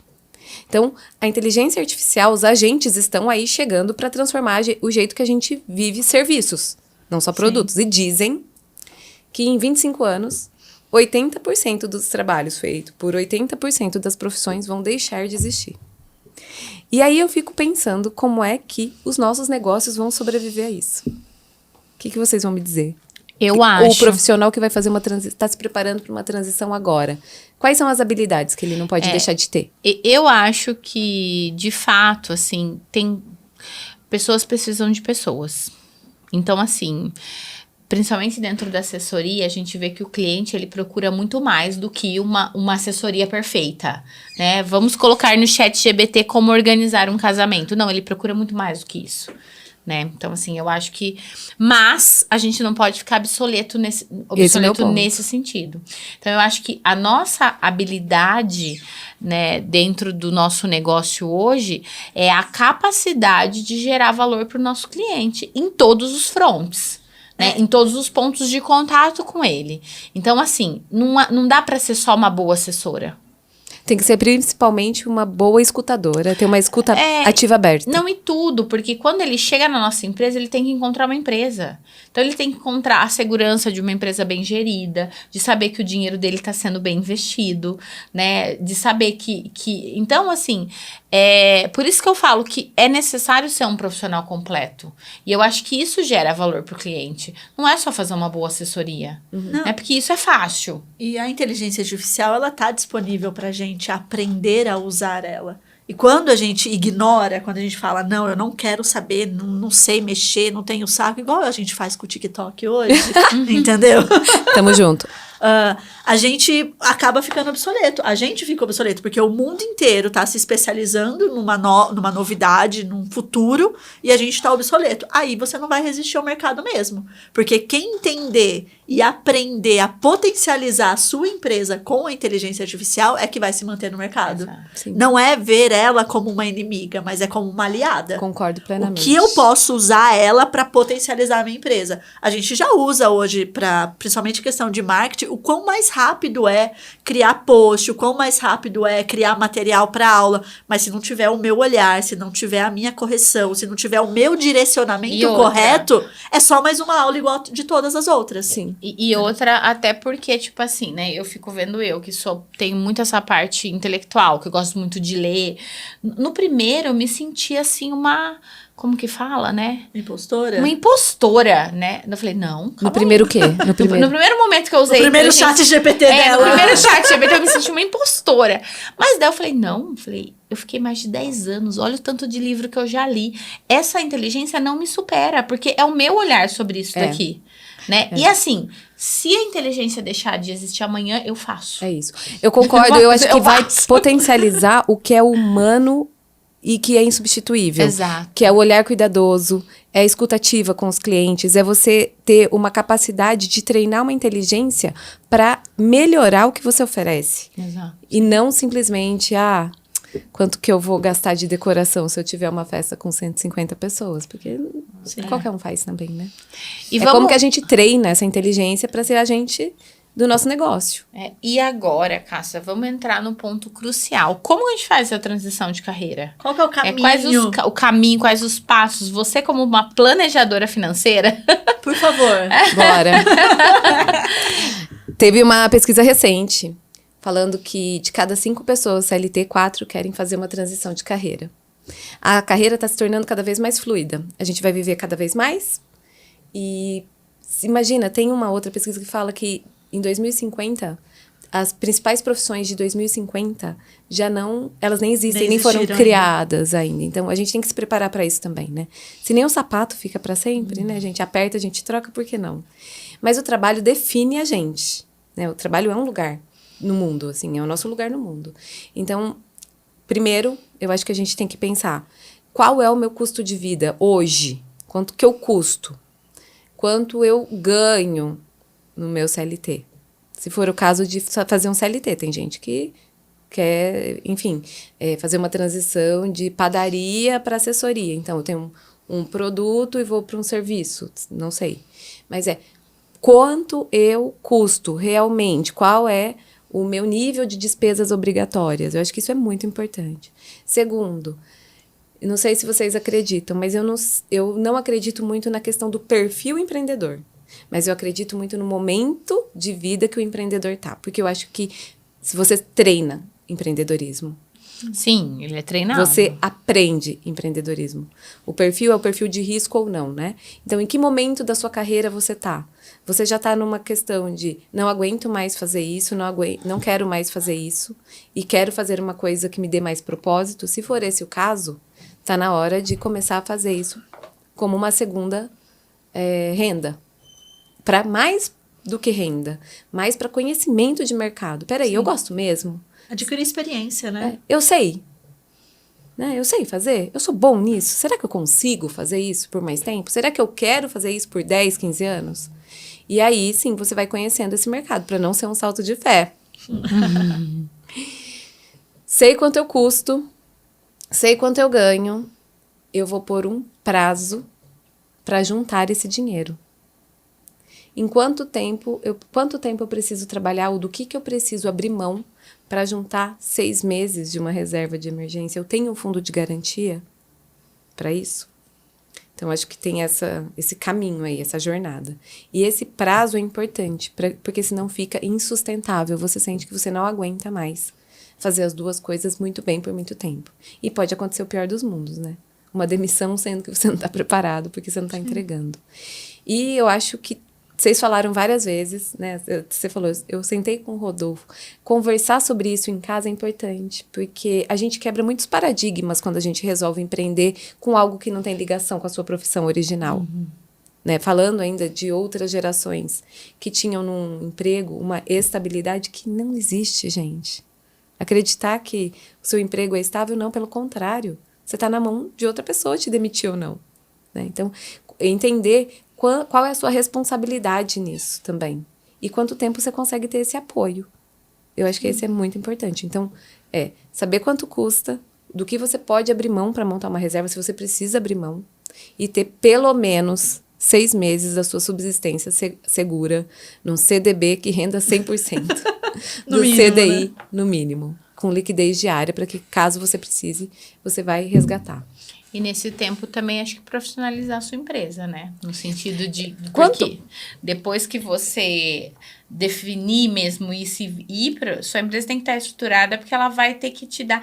Então, a inteligência artificial, os agentes estão aí chegando para transformar o jeito que a gente vive serviços, não só produtos. E dizem que em 25 anos, 80% dos trabalhos feitos por 80% das profissões vão deixar de existir. E aí eu fico pensando como é que os nossos negócios vão sobreviver a isso. O que vocês vão me dizer? Eu acho. O profissional que vai fazer uma transição, está se preparando para uma transição agora. Quais são as habilidades que ele não pode deixar de ter? Eu acho que, de fato, assim, pessoas precisam de pessoas. Então, assim, principalmente dentro da assessoria, a gente vê que o cliente, ele procura muito mais do que uma assessoria perfeita, né? Vamos colocar no ChatGPT como organizar um casamento. Não, ele procura muito mais do que isso, né? Então, assim, eu acho que... Mas a gente não pode ficar obsoleto nesse sentido. Então, eu acho que a nossa habilidade, né, dentro do nosso negócio hoje é a capacidade de gerar valor para o nosso cliente em todos os fronts. Né, em todos os pontos de contato com ele. Então, assim, não dá para ser só uma boa assessora. Tem que ser principalmente uma boa escutadora, ter uma escuta ativa aberta. Não, e tudo, porque quando ele chega na nossa empresa, ele tem que encontrar uma empresa. Então, ele tem que encontrar a segurança de uma empresa bem gerida, de saber que o dinheiro dele está sendo bem investido, né? De saber que... Então, assim, por isso que eu falo que é necessário ser um profissional completo. E eu acho que isso gera valor para o cliente. Não é só fazer uma boa assessoria, né? Porque isso é fácil. E a inteligência artificial, ela tá disponível pra gente aprender a usar ela. E quando a gente ignora, quando a gente fala, não, eu não quero saber, não sei mexer, não tenho saco, igual a gente faz com o TikTok hoje, entendeu? Tamo junto. A gente acaba ficando obsoleto. A gente fica obsoleto, porque o mundo inteiro tá se especializando numa novidade, num futuro, e a gente tá obsoleto. Aí você não vai resistir ao mercado mesmo. Porque quem entender e aprender a potencializar a sua empresa com a inteligência artificial é que vai se manter no mercado. Sim. Não é ver ela como uma inimiga, mas é como uma aliada. Concordo O plenamente. que eu posso usar ela para potencializar a minha empresa? A gente já usa hoje, principalmente questão de marketing, o quão mais rápido é criar post, o quão mais rápido é criar material para aula, mas se não tiver o meu olhar, se não tiver a minha correção, se não tiver o meu direcionamento correto, é só mais uma aula igual de todas as outras. Sim. E outra, até porque, tipo assim, né, eu fico vendo que tenho muito essa parte intelectual, que eu gosto muito de ler. No primeiro, eu me senti, assim, como que fala, né? Impostora? Uma impostora, né? Eu falei, não, No primeiro o quê? No primeiro momento que eu usei... No primeiro chat GPT dela. No primeiro chat GPT eu me senti uma impostora. Mas daí eu falei, eu fiquei mais de 10 anos, olha o tanto de livro que eu já li. Essa inteligência não me supera, porque é o meu olhar sobre isso daqui. Né? E assim, se a inteligência deixar de existir amanhã, eu faço. É isso. Eu concordo, eu acho que vai potencializar o que é humano e que é insubstituível. Exato. Que é o olhar cuidadoso, é a escutativa com os clientes, é você ter uma capacidade de treinar uma inteligência para melhorar o que você oferece. Exato. E não simplesmente, quanto que eu vou gastar de decoração se eu tiver uma festa com 150 pessoas? Porque qualquer um faz também, né? E como que a gente treina essa inteligência para ser agente do nosso negócio. E agora, Cássia, vamos entrar no ponto crucial. Como a gente faz a transição de carreira? Qual que é o caminho? Quais os passos? Você, como uma planejadora financeira... Por favor. Bora. Teve uma pesquisa recente falando que de cada 5 pessoas CLT, 4 querem fazer uma transição de carreira. A carreira está se tornando cada vez mais fluida. A gente vai viver cada vez mais. E imagina, tem uma outra pesquisa que fala que em 2050, as principais profissões de 2050 elas nem existem, nem foram criadas ainda. Então, a gente tem que se preparar para isso também, né? Se nem o sapato fica para sempre, né? A gente aperta, a gente troca, por que não? Mas o trabalho define a gente, né? O trabalho é um lugar no mundo, assim, é o nosso lugar no mundo. Então, primeiro, eu acho que a gente tem que pensar, qual é o meu custo de vida hoje? Quanto que eu custo? Quanto eu ganho no meu CLT? Se for o caso de fazer um CLT, tem gente que quer, enfim, fazer uma transição de padaria para assessoria. Então, eu tenho um produto e vou para um serviço, não sei. Mas quanto eu custo realmente? Qual é o meu nível de despesas obrigatórias? Eu acho que isso é muito importante. Segundo, não sei se vocês acreditam, mas eu não acredito muito na questão do perfil empreendedor. Mas eu acredito muito no momento de vida que o empreendedor tá. Porque eu acho que se você treina empreendedorismo... Sim, ele é treinado. Você aprende empreendedorismo. O perfil é o perfil de risco ou não, né? Então, em que momento da sua carreira você tá? Você já tá numa questão de não aguento mais fazer isso, não quero mais fazer isso e quero fazer uma coisa que me dê mais propósito. Se for esse o caso, tá na hora de começar a fazer isso como uma segunda renda. para mais do que renda, mais para conhecimento de mercado. Peraí, eu gosto mesmo? Adquirir experiência, né? Eu sei. Né? Eu sei fazer? Eu sou bom nisso? Será que eu consigo fazer isso por mais tempo? Será que eu quero fazer isso por 10, 15 anos? E aí, sim, você vai conhecendo esse mercado, para não ser um salto de fé. Sei quanto eu custo, sei quanto eu ganho, eu vou pôr um prazo para juntar esse dinheiro. Quanto tempo eu preciso trabalhar, ou do que eu preciso abrir mão para juntar 6 meses de uma reserva de emergência? Eu tenho um fundo de garantia para isso? Então, acho que tem esse caminho aí, essa jornada. E esse prazo é importante, porque senão fica insustentável. Você sente que você não aguenta mais fazer as duas coisas muito bem por muito tempo. E pode acontecer o pior dos mundos, né? Uma demissão sendo que você não está preparado, porque você não está entregando. E eu acho que vocês falaram várias vezes, né? Você falou, eu sentei com o Rodolfo. Conversar sobre isso em casa é importante, porque a gente quebra muitos paradigmas quando a gente resolve empreender com algo que não tem ligação com a sua profissão original. Né? Falando ainda de outras gerações que tinham num emprego uma estabilidade que não existe, gente. Acreditar que o seu emprego é estável, não, pelo contrário. Você está na mão de outra pessoa te demitir ou não. Né? Então, entender qual é a sua responsabilidade nisso também. E quanto tempo você consegue ter esse apoio. Eu acho que esse é muito importante. Então, saber quanto custa, do que você pode abrir mão para montar uma reserva, se você precisa abrir mão, e ter pelo menos 6 meses da sua subsistência segura num CDB que renda 100% do mínimo, CDI, né? no mínimo, com liquidez diária, para que, caso você precise, você vai resgatar. E nesse tempo também acho que profissionalizar a sua empresa, né? No sentido de... Quanto? Porque depois que você definir mesmo isso e ir para... Sua empresa tem que estar estruturada, porque ela vai ter que te dar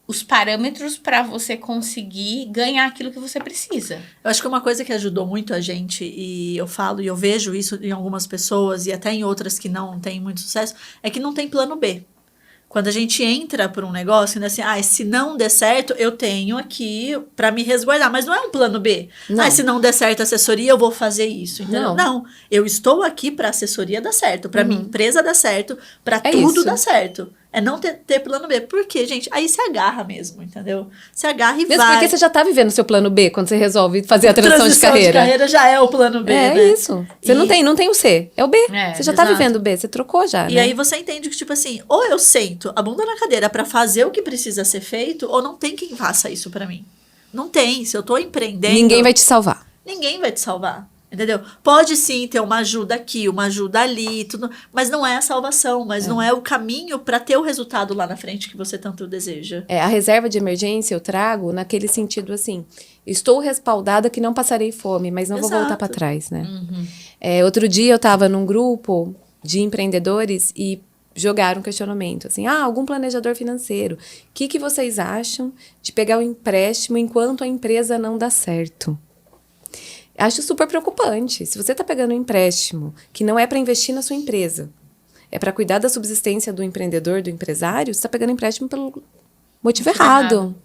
os parâmetros para você conseguir ganhar aquilo que você precisa. Eu acho que uma coisa que ajudou muito a gente, e eu falo, e eu vejo isso em algumas pessoas, e até em outras que não têm muito sucesso, é que não tem plano B. Quando a gente entra por um negócio, assim, se não der certo, eu tenho aqui para me resguardar. Mas não é um plano B. Não. Se não der certo a assessoria, eu vou fazer isso. Entendeu? Não. Eu estou aqui para a assessoria dar certo, para minha empresa dar certo, para tudo isso. dar certo. É não ter plano B. Por quê, gente? Aí se agarra mesmo, entendeu? Se agarra e Mesmo vai. porque você já está vivendo o seu plano B quando você resolve fazer a transição de carreira. De carreira já é o plano B, né? É isso. Você não tem o C, é o B. Você já está exato. vivendo o B, você trocou já, E né? aí você entende que, tipo assim, ou eu sento a bunda na cadeira pra fazer o que precisa ser feito, ou não tem quem faça isso pra mim. Não tem. Se eu tô empreendendo... Ninguém vai te salvar. Ninguém vai te salvar. Entendeu? Pode sim ter uma ajuda aqui, uma ajuda ali, tudo, mas não é a salvação, mas não é o caminho para ter o resultado lá na frente que você tanto deseja. A reserva de emergência eu trago naquele sentido assim, estou respaldada que não passarei fome, mas não vou voltar para trás, né? Outro dia eu estava num grupo de empreendedores e jogaram um questionamento, assim, algum planejador financeiro, o que vocês acham de pegar o empréstimo enquanto a empresa não dá certo? Acho super preocupante. Se você está pegando um empréstimo que não é para investir na sua empresa, é para cuidar da subsistência do empreendedor, do empresário, você está pegando empréstimo pelo motivo errado,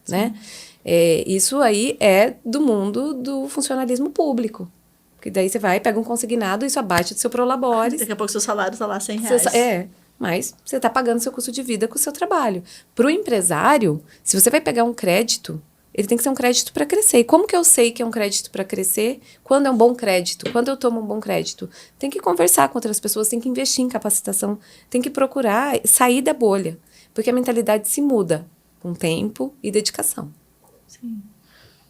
né? Isso aí é do mundo do funcionalismo público. Porque daí você vai, pega um consignado, isso abate do seu prolabore. Daqui a pouco seu salário está lá R$100. Mas você está pagando seu custo de vida com o seu trabalho. Para o empresário, se você vai pegar um crédito, ele tem que ser um crédito para crescer. E como que eu sei que é um crédito para crescer? Quando é um bom crédito? Quando eu tomo um bom crédito? Tem que conversar com outras pessoas, tem que investir em capacitação, tem que procurar sair da bolha. Porque a mentalidade se muda com tempo e dedicação. Sim.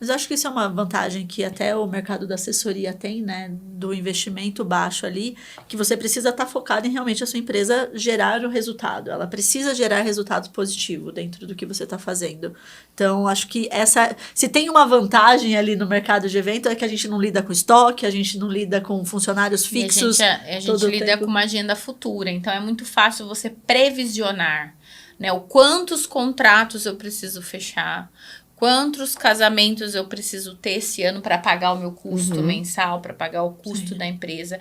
Mas eu acho que isso é uma vantagem que até o mercado da assessoria tem, né? Do investimento baixo ali, que você precisa estar focado em realmente a sua empresa gerar o resultado. Ela precisa gerar resultado positivo dentro do que você está fazendo. Então, acho que se tem uma vantagem ali no mercado de evento, é que a gente não lida com estoque, a gente não lida com funcionários fixos. A gente lida com uma agenda futura. Então, é muito fácil você previsionar, né? O quantos contratos eu preciso fechar, Quantos casamentos eu preciso ter esse ano para pagar o meu custo mensal, para pagar o custo da empresa?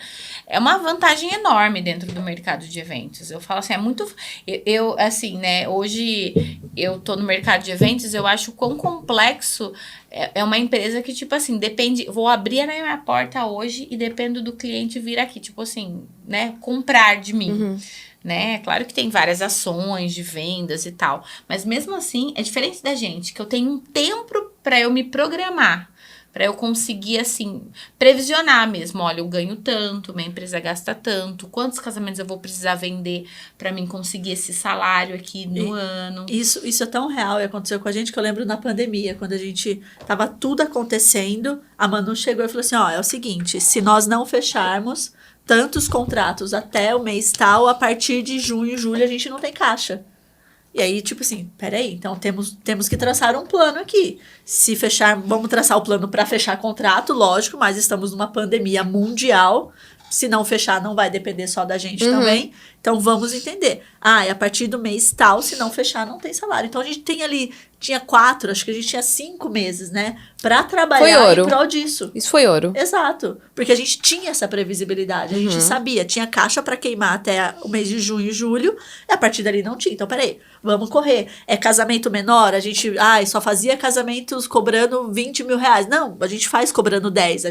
É uma vantagem enorme dentro do mercado de eventos. Eu falo assim, é muito... Eu assim, né, hoje eu tô no mercado de eventos, eu acho quão complexo é uma empresa que, tipo assim, depende... Vou abrir a minha porta hoje e dependo do cliente vir aqui, tipo assim, né, comprar de mim. Né? Claro que tem várias ações de vendas e tal, mas mesmo assim é diferente da gente, que eu tenho um tempo para eu me programar, para eu conseguir assim previsionar mesmo, olha, eu ganho tanto, minha empresa gasta tanto, quantos casamentos eu vou precisar vender para mim conseguir esse salário aqui no ano. Isso é tão real e aconteceu com a gente que eu lembro na pandemia, quando a gente tava tudo acontecendo, a Manu chegou e falou assim, ó, é o seguinte, se nós não fecharmos tantos contratos até o mês tal, a partir de junho, julho, a gente não tem caixa. E aí, tipo assim, peraí, então temos que traçar um plano aqui. Se fechar, vamos traçar o plano para fechar contrato, lógico, mas estamos numa pandemia mundial. Se não fechar, não vai depender só da gente também. Então, vamos entender. Ah, e a partir do mês tal, se não fechar, não tem salário. Então, a gente tem ali, tinha 4, acho que a gente tinha 5 meses, né? Pra trabalhar em prol disso. Isso foi ouro. Exato. Porque a gente tinha essa previsibilidade. A gente sabia, tinha caixa pra queimar até o mês de junho e julho. E a partir dali não tinha. Então, peraí, vamos correr. É casamento menor? A gente, só fazia casamentos cobrando 20 mil reais. Não, a gente faz cobrando 10.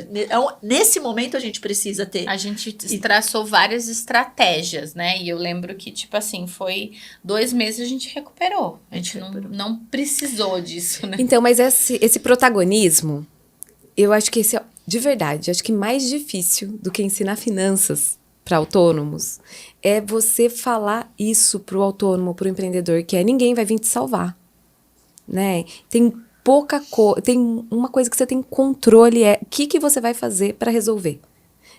Nesse momento, a gente precisa ter. A gente traçou várias estratégias, né? E eu lembro que, tipo assim, foi 2 meses a gente recuperou. A gente não precisou disso, né? Então, mas esse protagonismo, eu acho que esse é, de verdade, acho que mais difícil do que ensinar finanças para autônomos é você falar isso pro autônomo, pro empreendedor, que ninguém vai vir te salvar, né? Tem tem uma coisa que você tem controle, o que você vai fazer para resolver.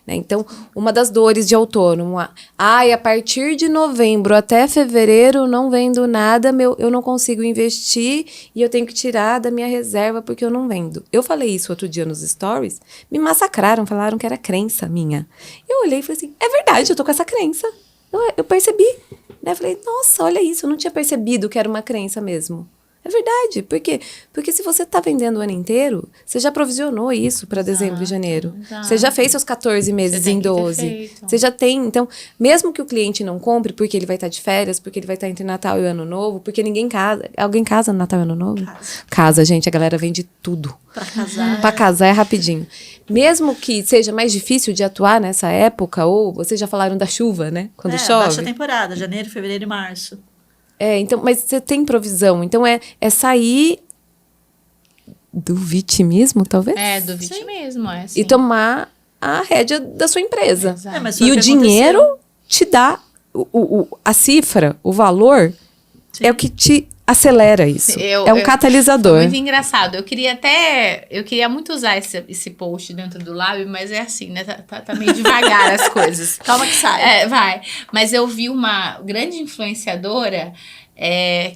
Né? Então, uma das dores de autônomo, a partir de novembro até fevereiro não vendo nada, eu não consigo investir e eu tenho que tirar da minha reserva porque eu não vendo. Eu falei isso outro dia nos stories, me massacraram, falaram que era crença minha. Eu olhei e falei assim, é verdade, eu tô com essa crença. Eu percebi. Né? Eu falei, nossa, olha isso, eu não tinha percebido que era uma crença mesmo. É verdade. Por quê? Porque se você está vendendo o ano inteiro, você já provisionou isso para dezembro e janeiro. Exato. Você já fez seus 14 meses em 12. Você já tem. Então, mesmo que o cliente não compre, porque ele vai estar de férias, porque ele vai estar entre Natal e Ano Novo, porque ninguém casa. Alguém casa no Natal e Ano Novo? Casa, gente. A galera vende tudo. Para casar. Para casar é rapidinho. Mesmo que seja mais difícil de atuar nessa época, ou vocês já falaram da chuva, né? Quando chove. Baixa temporada, janeiro, fevereiro e março. Então, mas você tem provisão. Então, é sair do vitimismo, talvez? Do vitimismo, assim. E tomar a rédea da sua empresa. E o dinheiro te dá a cifra, o valor, é o que te acelera isso. É um catalisador. Foi muito engraçado. Eu queria muito usar esse post dentro do Lab, mas é assim, né? Tá meio devagar as coisas. Calma que sai. Vai. Mas eu vi uma grande influenciadora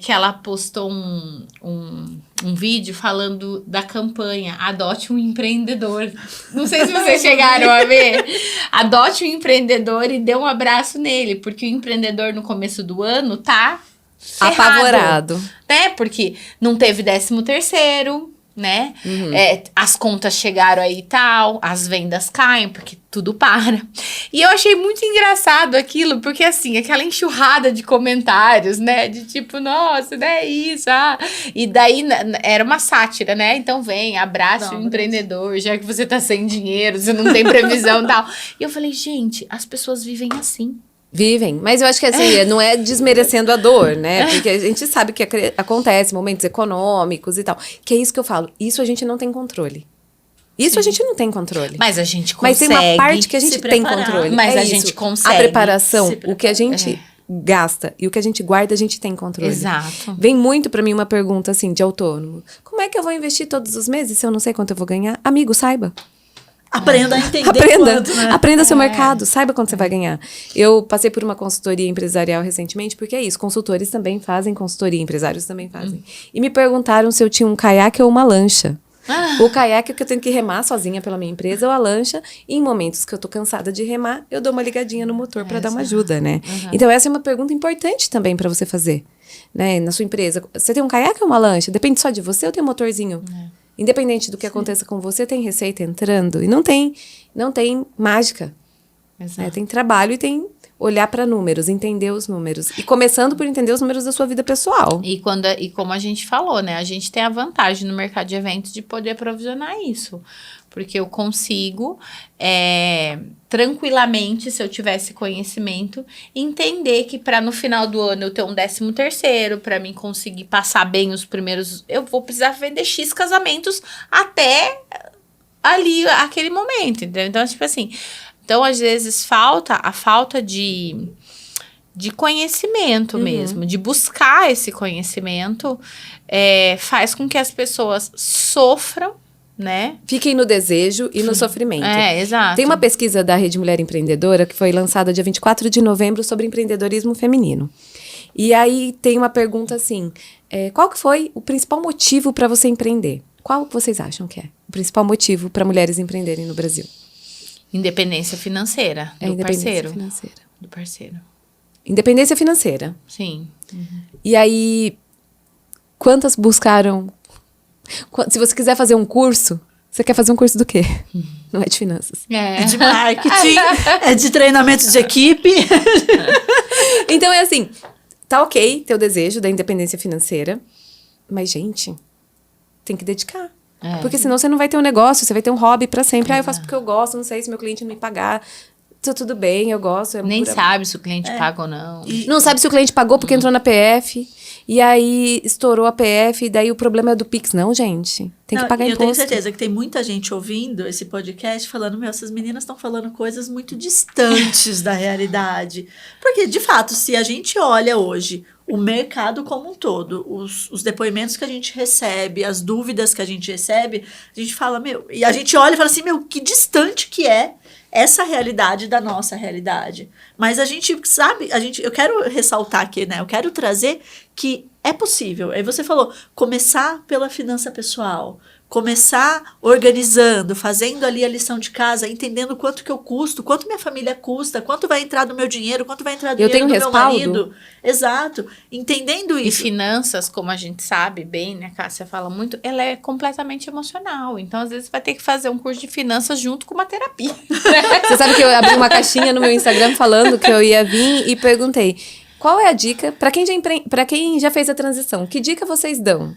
que ela postou um vídeo falando da campanha Adote um Empreendedor. Não sei se vocês chegaram a ver. Adote um empreendedor e dê um abraço nele, porque o empreendedor no começo do ano tá apavorado, né? Porque não teve 13º, né? As contas chegaram aí e tal, as vendas caem, porque tudo para. E eu achei muito engraçado aquilo, porque assim, aquela enxurrada de comentários, né? De tipo, nossa, não é isso, E daí era uma sátira, né? Então vem, abraça o empreendedor, já que você tá sem dinheiro, você não tem previsão e tal. E eu falei, gente, as pessoas vivem assim. Vivem, mas eu acho que assim, não é desmerecendo a dor, né? Porque a gente sabe que acontece momentos econômicos e tal. Que é isso que eu falo, isso a gente não tem controle. Isso a gente não tem controle. Mas a gente consegue. Mas tem uma parte que a gente tem controle. Mas a gente consegue. A preparação, o que a gente gasta e o que a gente guarda, a gente tem controle. Exato. Vem muito pra mim uma pergunta assim, de autônomo. Como é que eu vou investir todos os meses se eu não sei quanto eu vou ganhar? Amigo, saiba. Aprenda a entender quanto, né? Aprenda seu mercado, saiba quanto você vai ganhar. Eu passei por uma consultoria empresarial recentemente, porque é isso, consultores também fazem consultoria, empresários também fazem. E me perguntaram se eu tinha um caiaque ou uma lancha. O caiaque é que eu tenho que remar sozinha pela minha empresa, ou a lancha. E em momentos que eu tô cansada de remar, eu dou uma ligadinha no motor para dar uma ajuda, né? Então, essa é uma pergunta importante também para você fazer, né? Na sua empresa. Você tem um caiaque ou uma lancha? Depende só de você ou tem um motorzinho? Independente do que aconteça com você, tem receita entrando. E não tem mágica. Exato. Tem trabalho e tem olhar para números, entender os números. E começando por entender os números da sua vida pessoal. E como a gente falou, né? A gente tem a vantagem no mercado de eventos de poder provisionar isso. Porque eu consigo, tranquilamente, se eu tivesse conhecimento, entender que para no final do ano eu ter um 13º, para mim conseguir passar bem os primeiros... Eu vou precisar vender X casamentos até ali, aquele momento, entendeu? Então, tipo assim... Então, às vezes, a falta de conhecimento mesmo, de buscar esse conhecimento, faz com que as pessoas sofram, né? Fiquem no desejo e no sofrimento. Exato. Tem uma pesquisa da Rede Mulher Empreendedora que foi lançada dia 24 de novembro sobre empreendedorismo feminino. E aí tem uma pergunta assim, qual que foi o principal motivo para você empreender? Qual que vocês acham que é o principal motivo para mulheres empreenderem no Brasil? Independência financeira do parceiro. Do parceiro. Independência financeira. Sim. E aí, quantas buscaram... Se você quiser fazer um curso, você quer fazer um curso do quê? Não é de finanças. É de marketing, é de treinamento de equipe. Então, é assim, tá ok ter o desejo da independência financeira, mas, gente, tem que dedicar. Porque senão você não vai ter um negócio, você vai ter um hobby pra sempre. Eu faço porque eu gosto, não sei se meu cliente não me pagar. Tudo bem, eu gosto. Nem sabe se o cliente paga ou não. Não sabe se o cliente pagou porque entrou na PF. E aí estourou a PF, e daí o problema é do Pix. Não, gente. Tem que pagar imposto. Eu tenho certeza que tem muita gente ouvindo esse podcast falando, essas meninas estão falando coisas muito distantes da realidade. Porque, de fato, se a gente olha hoje o mercado como um todo, os depoimentos que a gente recebe, as dúvidas que a gente recebe, a gente fala, e a gente olha e fala assim, que distante que é essa realidade da nossa realidade. Mas a gente sabe, eu quero ressaltar aqui, né? Eu quero trazer que é possível. Aí você falou, começar pela finança pessoal, começar organizando, fazendo ali a lição de casa, entendendo quanto que eu custo, quanto minha família custa, quanto vai entrar do meu dinheiro, quanto vai entrar do dinheiro do meu marido. Exato. Entendendo isso. E finanças, como a gente sabe bem, né, Cássia fala muito, ela é completamente emocional. Então, às vezes, vai ter que fazer um curso de finanças junto com uma terapia. Você sabe que eu abri uma caixinha no meu Instagram falando que eu ia vir e perguntei, qual é a dica, para quem já fez a transição, que dica vocês dão?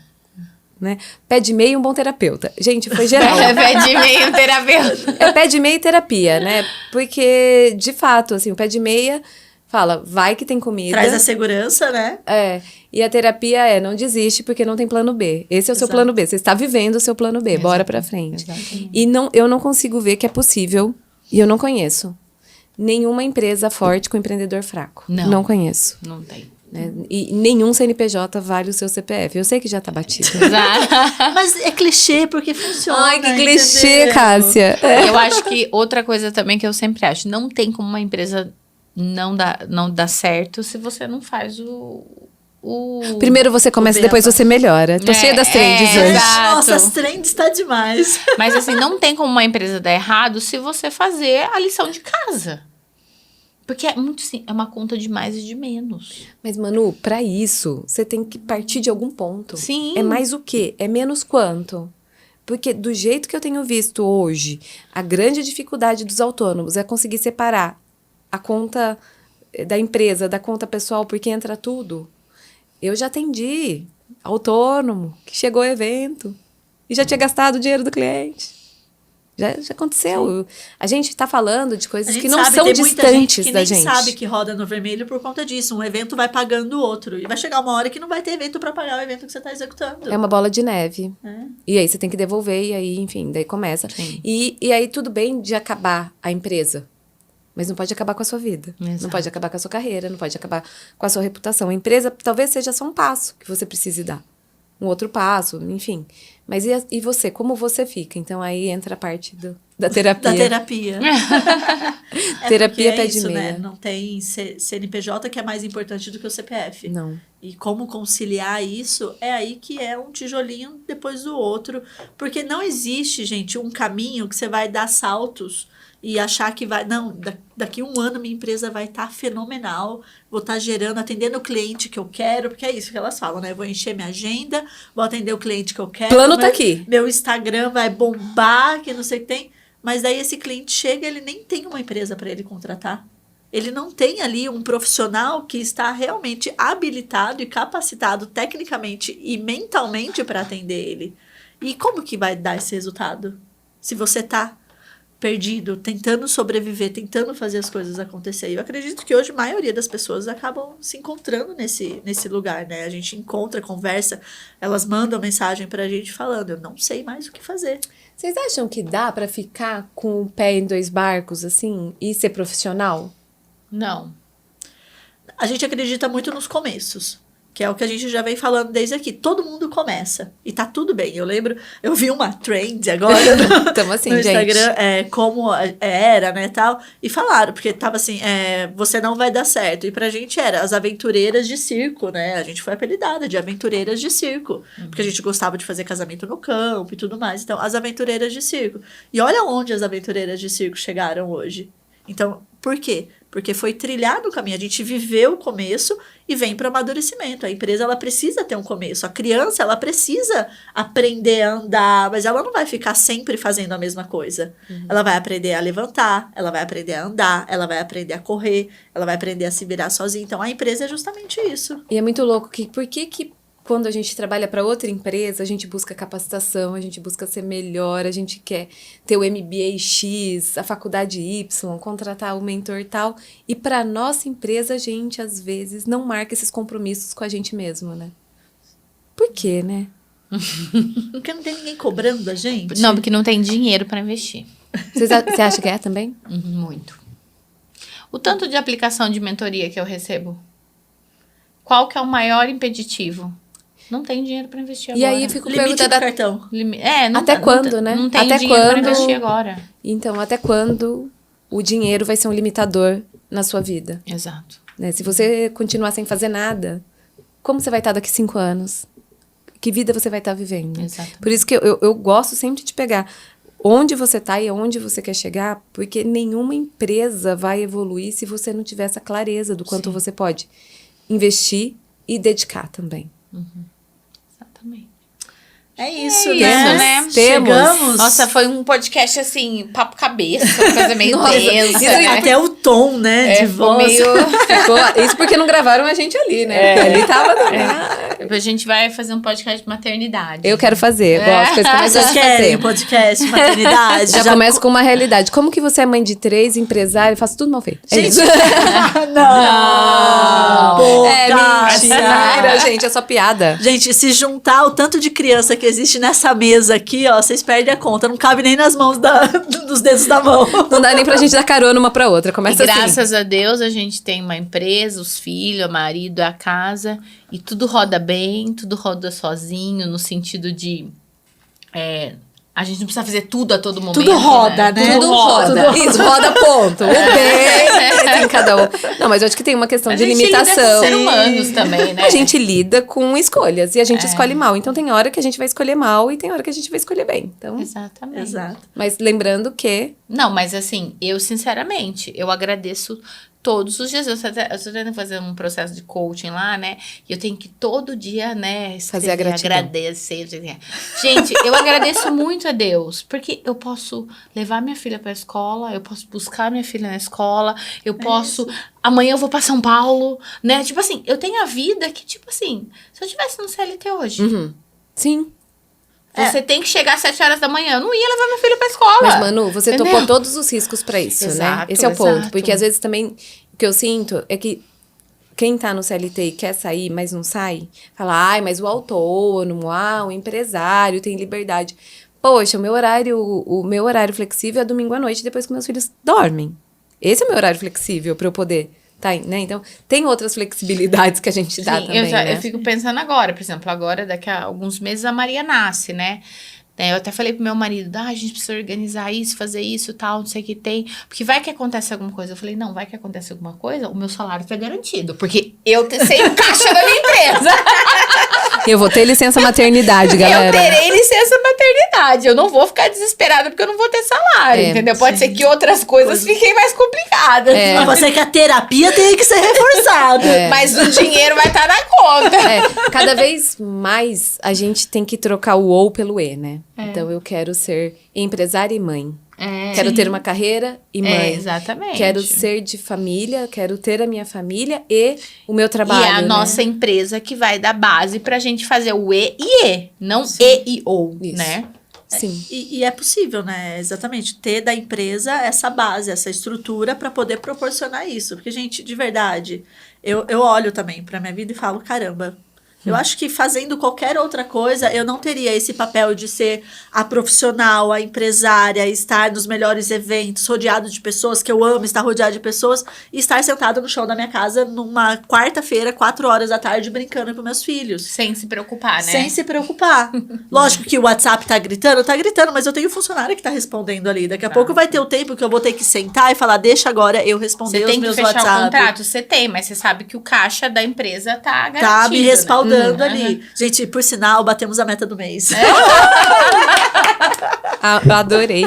Né? Pé de meia e um bom terapeuta. Gente, foi geral. Pé de meia e um terapeuta. É pé de meia e terapia, né? Porque, de fato, assim, o pé de meia fala, vai que tem comida. Traz a segurança, né? E a terapia não desiste porque não tem plano B. Esse é o seu plano B. Você está vivendo o seu plano B. Bora pra frente. Exatamente. E eu não consigo ver que é possível, e eu não conheço nenhuma empresa forte com empreendedor fraco. Não conheço. Não tem. Né? E nenhum CNPJ vale o seu CPF. Eu sei que já tá batido. Mas é clichê porque funciona. Ai, que clichê, entendeu? Cássia. Eu acho que outra coisa também que eu sempre acho, não tem como uma empresa não dar certo se você não faz o Primeiro você começa, depois você melhora. Tô cheia das trends hoje. Exato. Nossa, as trends tá demais. Mas assim, não tem como uma empresa dar errado se você fazer a lição de casa. Porque é muito sim, é uma conta de mais e de menos. Mas, Manu, pra isso, você tem que partir de algum ponto. Sim. É mais o quê? É menos quanto? Porque do jeito que eu tenho visto hoje, a grande dificuldade dos autônomos é conseguir separar a conta da empresa da conta pessoal, porque entra tudo. Eu já atendi autônomo que chegou ao evento e já tinha gastado o dinheiro do cliente. Já aconteceu. A gente está falando de coisas que não são distantes da gente. A gente sabe que roda no vermelho por conta disso. Um evento vai pagando o outro. E vai chegar uma hora que não vai ter evento para pagar o evento que você está executando. É uma bola de neve. E aí você tem que devolver, e aí, enfim, daí começa. E aí tudo bem de acabar a empresa. Mas não pode acabar com a sua vida. Exato. Não pode acabar com a sua carreira, não pode acabar com a sua reputação. A empresa talvez seja só um passo que você precise dar. Um outro passo, enfim. Mas e você? Como você fica? Então, aí entra a parte Da terapia. Da terapia. Terapia porque pé de isso, meia. né? Não tem CNPJ que é mais importante do que o CPF. Não. E como conciliar isso, é aí que é um tijolinho depois do outro. Porque não existe, gente, um caminho que você vai dar saltos e achar que vai... Não, daqui 1 ano minha empresa vai estar fenomenal, vou estar gerando, atendendo o cliente que eu quero, porque é isso que elas falam, né? Vou encher minha agenda, vou atender o cliente que eu quero. Plano tá aqui. Meu Instagram vai bombar, que não sei o que tem. Mas daí esse cliente chega, ele nem tem uma empresa para ele contratar. Ele não tem ali um profissional que está realmente habilitado e capacitado tecnicamente e mentalmente para atender ele. E como que vai dar esse resultado? Se você está perdido, tentando sobreviver, tentando fazer as coisas acontecer. Eu acredito que hoje a maioria das pessoas acabam se encontrando nesse lugar, né? A gente encontra, conversa, elas mandam mensagem pra gente falando, eu não sei mais o que fazer. Vocês acham que dá pra ficar com o pé em 2 barcos, assim, e ser profissional? Não. A gente acredita muito nos começos, que é o que a gente já vem falando desde aqui. Todo mundo começa e tá tudo bem. Eu lembro, eu vi uma trend agora Tamo assim, no gente. Instagram, como era, né, tal, e falaram, porque tava assim, você não vai dar certo. E pra gente era as aventureiras de circo, né? A gente foi apelidada de aventureiras de circo, porque a gente gostava de fazer casamento no campo e tudo mais. Então, as aventureiras de circo. E olha onde as aventureiras de circo chegaram hoje. Então, por quê? Porque foi trilhado o caminho. A gente viveu o começo e vem para o amadurecimento. A empresa, ela precisa ter um começo. A criança, ela precisa aprender a andar, mas ela não vai ficar sempre fazendo a mesma coisa. Ela vai aprender a levantar, ela vai aprender a andar, ela vai aprender a correr, ela vai aprender a se virar sozinha. Então, a empresa é justamente isso. E é muito louco que por que quando a gente trabalha para outra empresa, a gente busca capacitação, a gente busca ser melhor, a gente quer ter o MBA X, a faculdade Y, contratar o mentor e tal. E para nossa empresa, a gente, às vezes, não marca esses compromissos com a gente mesmo, né? Por quê, né? Porque não tem ninguém cobrando a gente. Não, porque não tem dinheiro para investir. Você acha que é também? Muito. O tanto de aplicação de mentoria que eu recebo. Qual que é o maior impeditivo? Não tem dinheiro para investir agora. E aí eu fico Limite do perguntando... cartão. Até quando, né? Não tem Até dinheiro para quando- investir agora. Então, até quando o dinheiro vai ser um limitador na sua vida? Exato. Né? Se você continuar sem fazer nada, como você vai estar daqui 5 anos? Que vida você vai estar vivendo? Exatamente. Por isso que eu gosto sempre de pegar onde você está e aonde você quer chegar, porque nenhuma empresa vai evoluir se você não tiver essa clareza do quanto você pode investir e dedicar também. Exatamente. É isso, É né? isso, né? Temos. Chegamos. Nossa, foi um podcast assim, papo cabeça, uma coisa meio Nossa, densa, isso né? Até o tom, né, de ficou voz. meio... Isso porque não gravaram a gente ali, né? Porque ali tava também. Depois a gente vai fazer um podcast de maternidade. Eu quero fazer, gosto, coisa que eu mais Vocês gosto de querem fazer. o podcast, maternidade? Já começo com uma realidade. Como que você é mãe de 3, empresária, faço tudo mal feito. É Gente, isso. não! Pô, É Cássia. mentira, gente, é só piada. Gente, se juntar o tanto de criança que existe nessa mesa aqui, ó, vocês perdem a conta. Não cabe nem nas mãos dos dedos da mão. Não dá nem pra gente dar carona uma pra outra. E Começa assim. graças a Deus a gente tem uma empresa, os filhos, o marido, a casa, e tudo roda bem, tudo roda sozinho, no sentido de a gente não precisa fazer tudo a todo momento. Tudo roda, né? Tudo roda. Isso, roda ponto. O bem tem cada um. Não, mas eu acho que tem uma questão A de gente limitação. lida com seres humanos também, né? A gente lida com escolhas e a gente escolhe mal. Então tem hora que a gente vai escolher mal e tem hora que a gente vai escolher bem. Então, Exatamente. Exato. mas lembrando que Não, mas assim, eu sinceramente, eu agradeço todos os dias. Eu tô tentando fazer um processo de coaching lá, né? E eu tenho que todo dia, né, Fazer a gratidão. agradecer. Gente, eu agradeço muito a Deus, porque eu posso levar minha filha pra escola, eu posso buscar minha filha na escola, eu posso... Amanhã eu vou pra São Paulo, né? Tipo assim, eu tenho a vida que, tipo assim, se eu tivesse no CLT hoje... sim. Você tem que chegar às 7 horas da manhã. Eu não ia levar minha filha pra escola. Mas, Manu, você Entendeu? topou todos os riscos pra isso, né? Exato, Esse é o ponto. exato. Porque às vezes também o que eu sinto é que quem tá no CLT e quer sair, mas não sai, fala, ai, mas o autônomo, o empresário tem liberdade. Poxa, o meu horário flexível é domingo à noite, depois que meus filhos dormem. Esse é o meu horário flexível pra eu poder, tá, né? Então, tem outras flexibilidades que a gente dá Sim, também, né? eu fico pensando agora, por exemplo, agora daqui a alguns meses a Maria nasce, né? Eu até falei pro meu marido, a gente precisa organizar isso, fazer isso, tal, não sei o que tem. Porque vai que acontece alguma coisa. Eu falei, não, vai que acontece alguma coisa, o meu salário tá garantido. Porque eu sei o caixa da minha empresa. Eu vou ter licença maternidade, galera. Eu terei licença maternidade. Eu não vou ficar desesperada porque eu não vou ter salário, entendeu? Pode ser que outras coisas fiquem mais complicadas. Pode ser que a terapia tenha que ser reforçada. Mas o dinheiro vai estar na conta. Cada vez mais a gente tem que trocar o ou pelo e, né? Então eu quero ser empresária e mãe. Quero ter uma carreira e mãe. Exatamente. Quero ser de família, quero ter a minha família e o meu trabalho. E é a nossa empresa que vai dar base pra gente fazer o e, não e ou, Isso. né? Sim. E é possível, né? Exatamente. Ter da empresa essa base, essa estrutura para poder proporcionar isso. Porque, gente, de verdade, eu olho também pra minha vida e falo, caramba, eu acho que fazendo qualquer outra coisa, eu não teria esse papel de ser a profissional, a empresária, estar nos melhores eventos, rodeado de pessoas que eu amo, estar rodeado de pessoas e estar sentada no chão da minha casa numa quarta-feira, 4 horas da tarde, brincando com meus filhos. Sem se preocupar, né? Sem se preocupar. Lógico que o WhatsApp tá gritando, mas eu tenho funcionário que tá respondendo ali. Daqui a pouco vai ter o tempo que eu vou ter que sentar e falar, deixa agora eu responder os meus WhatsApp. Você tem que fechar o contrato, você tem, mas você sabe que o caixa da empresa tá garantido. Tá me respaldando ali. Uhum. Gente, por sinal, batemos a meta do mês. Eu adorei.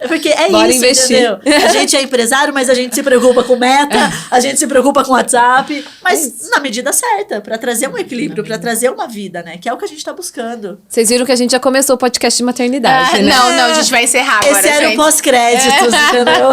Porque é Bora isso, investir. entendeu? A gente é empresário, mas a gente se preocupa com meta, a gente se preocupa com WhatsApp, mas na medida certa, pra trazer um equilíbrio, pra trazer uma vida, né? Que é o que a gente tá buscando. Vocês viram que a gente já começou o podcast de maternidade, né? Não, a gente vai encerrar agora, Esse era o gente. pós-créditos, entendeu?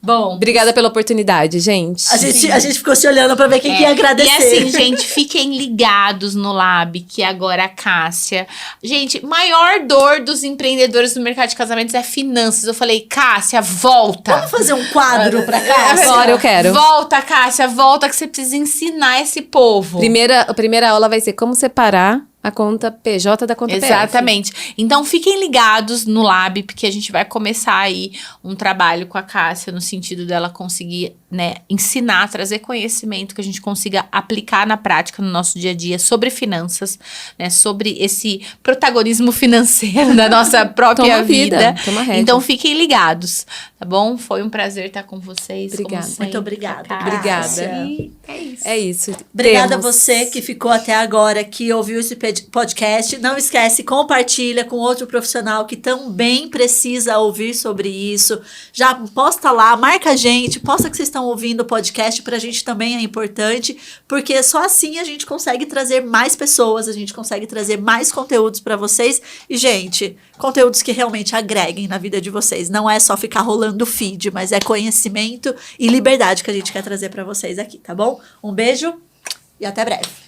Bom, Obrigada pela oportunidade, gente. A gente ficou se olhando pra ver quem que ia agradecer. E assim, gente, fiquem ligados no Lab, que agora a Cássia... Gente, maior dor dos empreendedores do mercado de casamentos é finanças. Eu falei, Cássia, volta. Vamos fazer um quadro pra cá? Agora eu quero. Volta, Cássia, volta que você precisa ensinar esse povo. A primeira aula vai ser como separar a conta PJ da conta PF. Exatamente. Então, fiquem ligados no Lab, porque a gente vai começar aí um trabalho com a Cássia no sentido dela conseguir, né, ensinar, trazer conhecimento que a gente consiga aplicar na prática no nosso dia a dia sobre finanças, né, sobre esse protagonismo financeiro da nossa própria Toma vida. Toma rédea. Então, fiquem ligados, tá bom? Foi um prazer estar com vocês. Obrigada. Como sempre, Muito obrigada. Cássia. Obrigada. E é isso. É isso. Obrigada a Temos. você que ficou até agora, que ouviu esse podcast. Não esquece, compartilha com outro profissional que também precisa ouvir sobre isso. Já posta lá, marca a gente, posta que vocês estão ouvindo o podcast, pra gente também é importante, porque só assim a gente consegue trazer mais pessoas, a gente consegue trazer mais conteúdos pra vocês. E, gente, conteúdos que realmente agreguem na vida de vocês. Não é só ficar rolando feed, mas é conhecimento e liberdade que a gente quer trazer pra vocês aqui, tá bom? Um beijo e até breve.